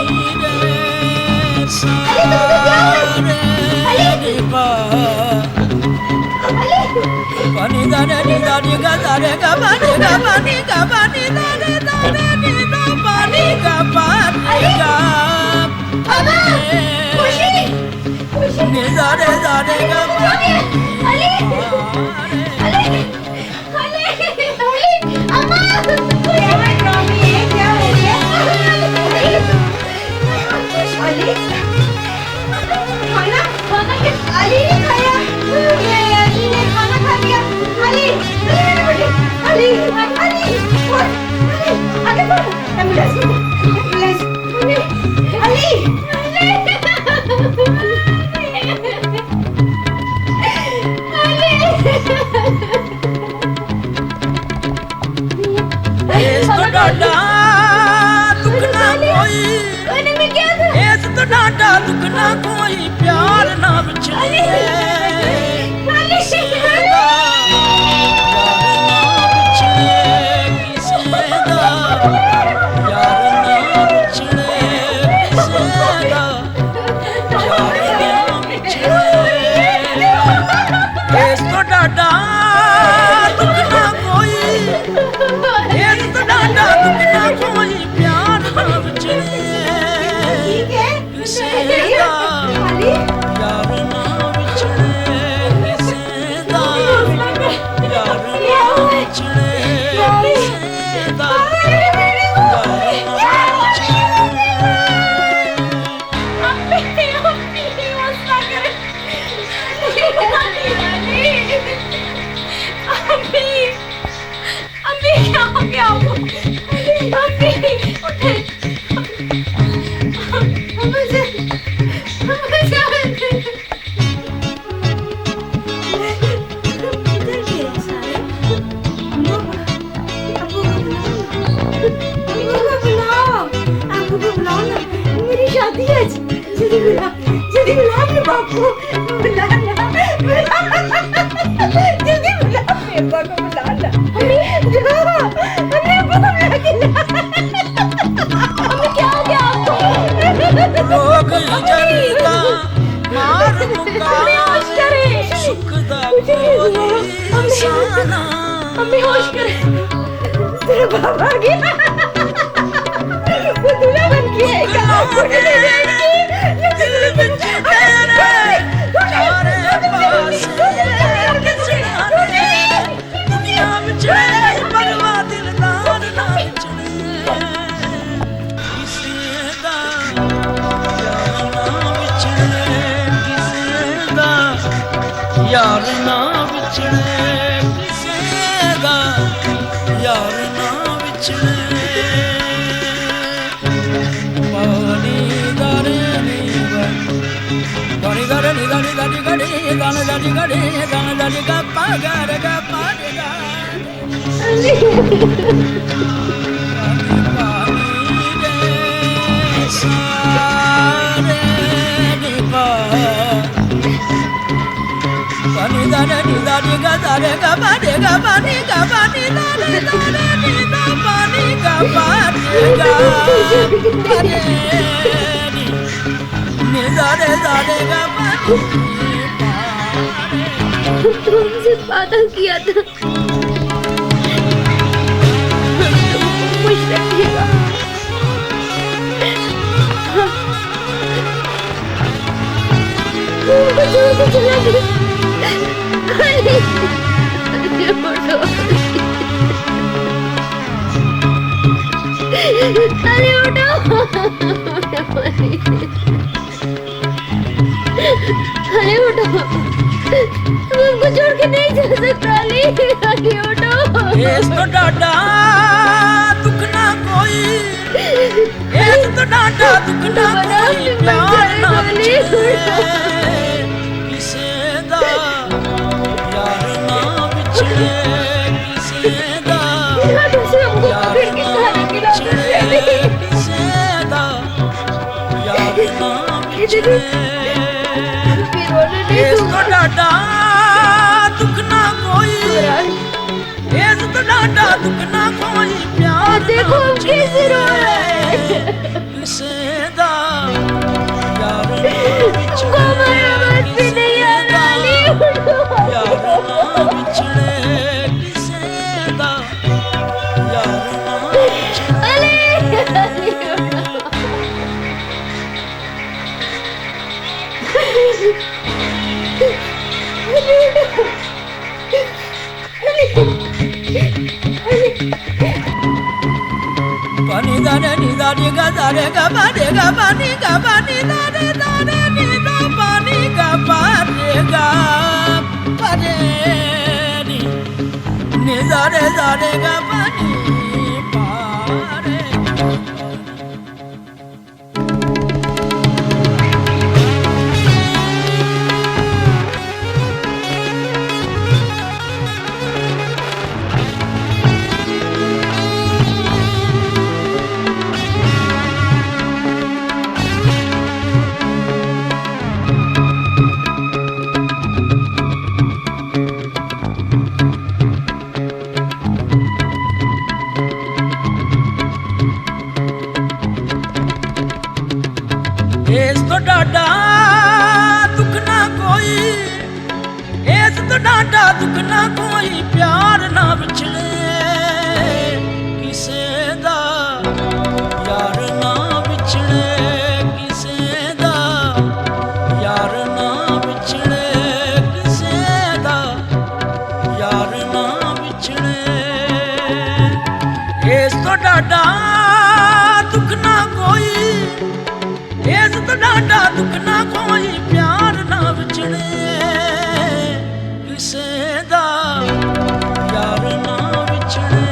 कोई प्यार ना बिछड़े यार ना बिछड़े किसे दा यार ना बिछड़े पानी दारे नी पानी दारे नी दारे दारे गड़े गाने दारे गड़े गाने दारे गा पागार गा पानी दा Pani da da ni da ni ga da re ga ba ni ga ba ni ga ba ni da re da re ni da ba ni ga ba ni ga ba ni da re ga ba ni तुमसे वादा किया था खुश रखिएगा। चला गया अरे उठो अरे उठो तुमको छोड़ के नहीं जा सकता अली अरे उठो तो डाटा दुख ना कोई तो डाटा दुख ना कोई प्यार ना किसे दा यार ना बिछड़े किसे दा यार ना बिछड़े बिछड़े इसको डाटा दुख ना कोई, इसको डाटा दुख ना कोई, प्यार देखो हम कैसे रो रहे हैं। किसे दा यार ना बिछड़े, किसे दा यार ना बिछड़े, किसे दा यार ना बिछड़े। पानी दाने नी दाने गा दाने गा पानी गा पानी गा पानी दाने दाने नी दा पानी गा पानी गा पानी नी दाने दाने गा पानी पानी। इस तो डाटा दुख ना कोई, इस तो डाटा दुख ना कोई, प्यार ना बिछड़े, किसे दा यार ना बिछड़े, किसे दा यार ना बिछड़े, किसे दा यार ना बिछड़े। इस तो डाटा दुख ना कोई, इस तो डाटा दुख ना कोई, प्यार ना बिछड़े, किसे दा यार ना बिछड़े,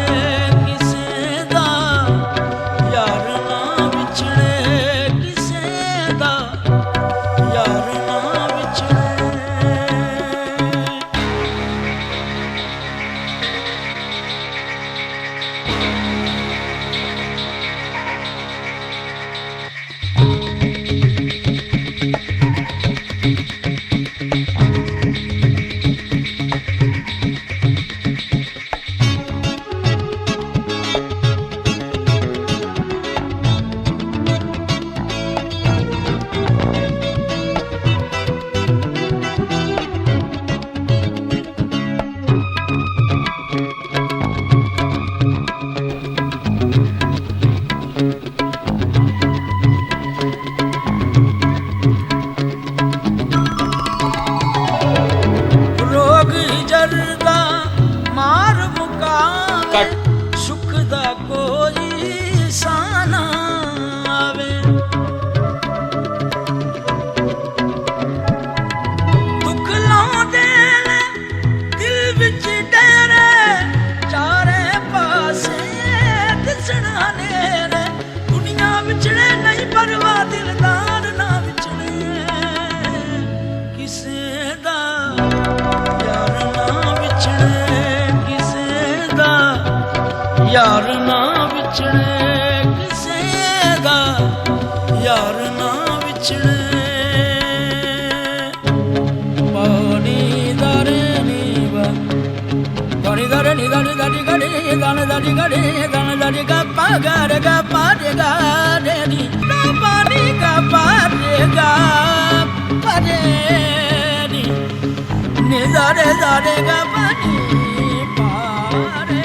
किसे दा यार ना बिछड़े, किसे दा यार ना बिछड़े। रोग जरदा मार मुकावे, सुख दा कोई साना आवे, दुख लाउंदे ने दिल विच डेरे, चारे पासे दिसणा नेरे, दुनिया विछड़े नहीं परवाह दिलदार ना विछड़े, किसे दा यार ना बिछड़े, किसे दा यार ना बिछड़े, किसे दा यार ना बिछड़े। पानी दारे नी बा पानी दारे नी दानी दानी गड़ी दाने दानी गड़ी दाने दानी गा पागारे गा पारे गा रे नी ना पानी गा पारे गा पारे नी नी दारे दारे गा पानी पारे।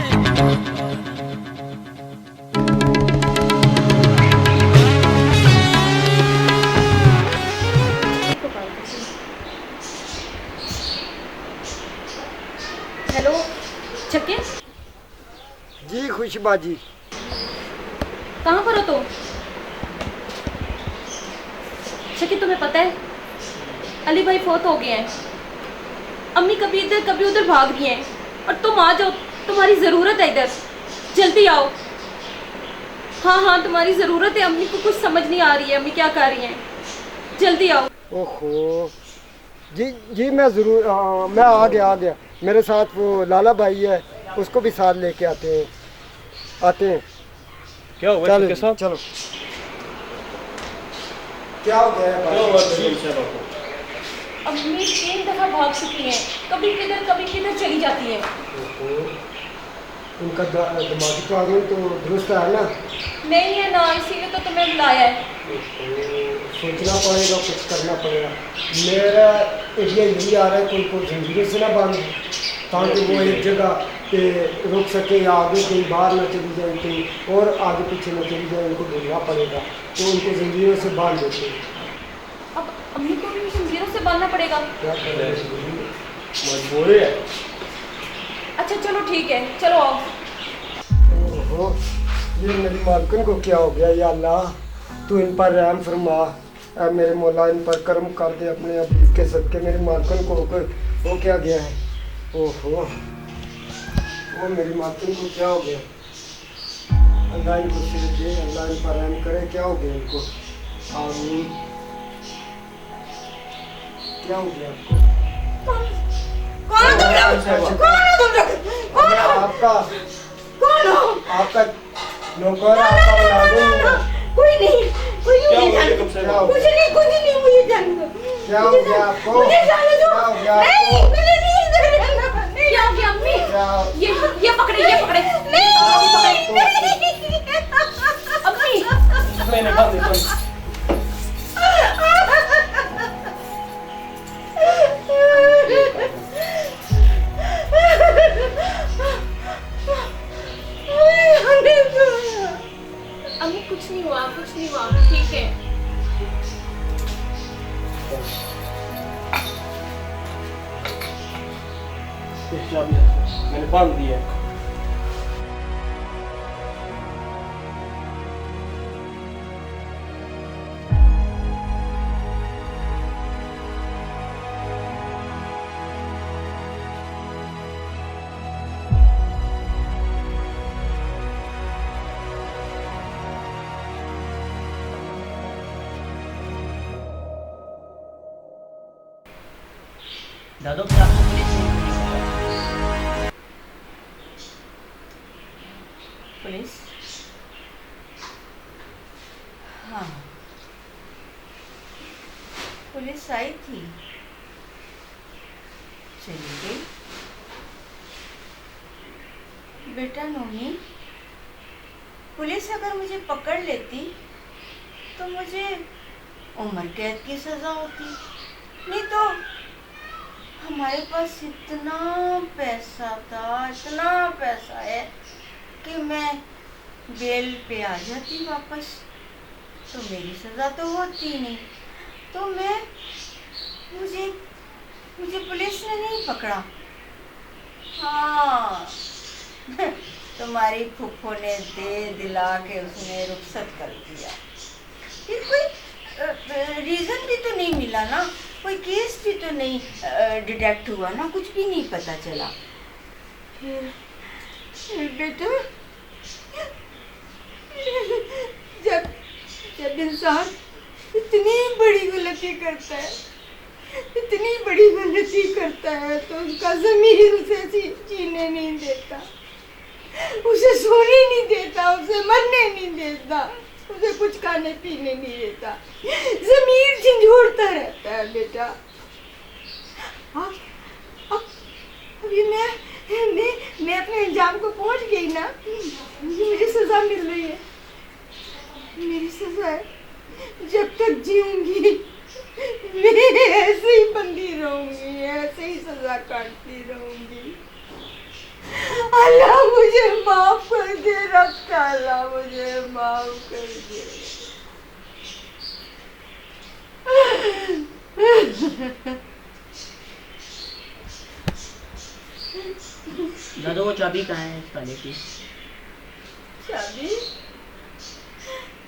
हेलो छक्के, जी खुशबा जी। कहाँ पर हो तुम? छक्के तुम्हें पता है अली भाई फौत हो गए हैं, अम्मी कभी इधर कभी उधर भाग रही हैं, और तुम आ जाओ, तुम्हारी ज़रूरत है इधर, जल्दी आओ। हाँ हाँ तुम्हारी ज़रूरत है, अम्मी को कुछ समझ नहीं आ रही है, अम्मी क्या कर रही हैं, जल्दी आओ। ओहो जी जी मैं ज़रूर मैं आ गया। मेरे साथ वो लाला भाई है, उसको भी साथ लेके आते हैं। क्या हुआ चलो इसके साथ? चलो क्या हो गया है क्या हुआ बाजी? तेरे शहबा को? अम्मी 3 दफा भाग चुकी हैं, कभी किधर चली जाती हैं। ओहो, उनका दिमागी तो आगे तो दुरुस्त है ना? नहीं है ना, इसीलिए तो तुम्हें बुलाया है। सोचना पड़ेगा, कुछ करना पड़ेगा। मेरा आइडिया यही आ रहा है, उनको जंजीरों से ना बांध, ताकि वो एक जगह पे रुक सके या आगे कहीं बाहर न चली जाए, कहीं और आगे पीछे न चली जाए। उनको ढूंढना पड़ेगा, तो उनको जंजीरों से बांध देते हैं। अब अम्मी को भी जंजीरों से बांधना पड़ेगा। क्या करें? मजबूरी है। अच्छा चलो ठीक है, चलो आओ। ओहो, ये मेरी मालकिन को क्या हो गया? या अल्लाह, तू इन पर रहम फरमा। ऐ मेरे मौला, इन पर कर्म कर दे अपने अबीद के सदके। मेरी मालकिन को वो क्या गया है? ओहो, वो मेरी मालकिन को क्या हो गया? अल्लाह इनको सिर दे, अल्लाह इन पर रहम करे। क्या हो गया इनको? आमीन। क्या हो गया आपको? कौन हो तुम लोग? कौन हो तुम लोग? कौन हो? आपका कौन हो? आपका नौकर, आपका मुलाजिम। कोई नहीं, कोई क्या नहीं हो गया जानता। कब से? कुछ नहीं मुझे जानता। क्या हो गया आपको? मुझे जाने दो। क्या हो गया नहीं, आपको? मुझे नहीं जाना। नहीं, क्या हो गया अम्मी? क्या? ये पकड़े। अम्मी मैंने कहा देखो, अम्मी कुछ नहीं हुआ, ठीक है। मैंने बांध दिया है। दादो फिर आपको पुलिस से पुलिस? हाँ, पुलिस आई थी, चली गई। बेटा नोनी, पुलिस अगर मुझे पकड़ लेती तो मुझे उम्र कैद की सजा होती, नहीं तो हमारे पास इतना पैसा था, इतना पैसा है कि मैं बेल पे आ जाती वापस, तो मेरी सजा तो होती नहीं। तो मुझे पुलिस ने नहीं पकड़ा। हाँ, तुम्हारी फुफ्फो ने दे दिला के उसने रुखसत कर दिया। फिर कोई रीज़न भी तो नहीं मिला ना, कोई केस भी तो नहीं डिटेक्ट हुआ ना, कुछ भी नहीं पता चला। फिर बेटा, जब इंसान इतनी बड़ी गलती करता है, इतनी बड़ी गलती करता है, तो उसका ज़मीर उसे जीने नहीं देता, उसे सोने नहीं देता, उसे मरने नहीं देता, उसे कुछ खाने पीने नहीं देता, ज़मीर झंझोड़ता रहता है बेटा। अभी मैं अपने अंजाम को पहुंच गई ना, मुझे सजा मिल रही है। मेरी सजा है, जब तक जीऊंगी मैं ऐसे ही बंदी रहूंगी, ऐसे ही सजा काटती रहूंगी। अल्लाह मुझे माफ कर दे, रखता अल्लाह मुझे माफ कर दे। दादो वो चाबी कहाँ है इस ताले की? चाबी?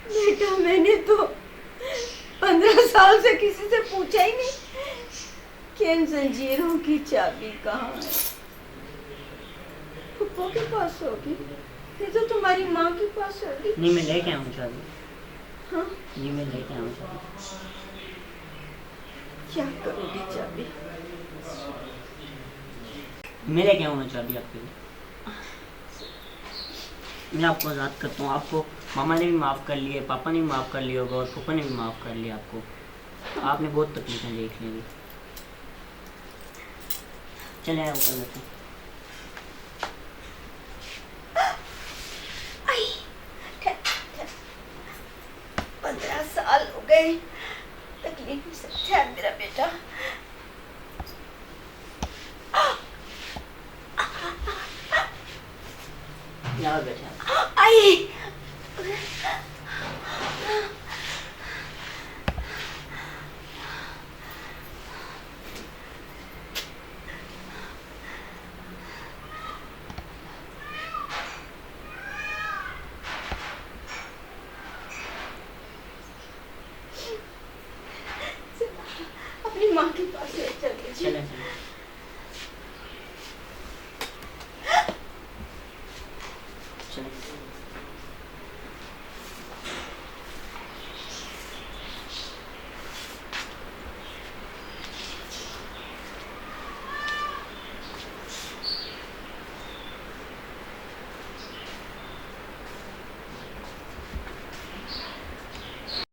बेटा मैंने तो 15 साल से किसी से पूछा ही नहीं कि इन जंजीरों की चाबी कहाँ है। फुप्पो के पास होगी, नहीं तो तुम्हारी माँ के पास होगी। नहीं, मैं लेके आऊँ चाबी। हाँ? जी मैं लेके आऊँ चाबी। क्या करोगी चाबी? मैं लेके आऊँ चाबी आपके लिए। मैं आपको आज़ाद करता हूँ, आपको मामा ने भी माफ़ कर लिए, पापा ने भी माफ़ कर लिया होगा और फूफा ने भी माफ़ कर लिया आपको। आपने बहुत तकलीफें देख ली। चले आए ऊपर बैठे। 15 साल हो गए, तकलीफ से है मेरा बेटा। यहाँ बैठे। आई अपनी माँ के पास ले चलिए। चले चले।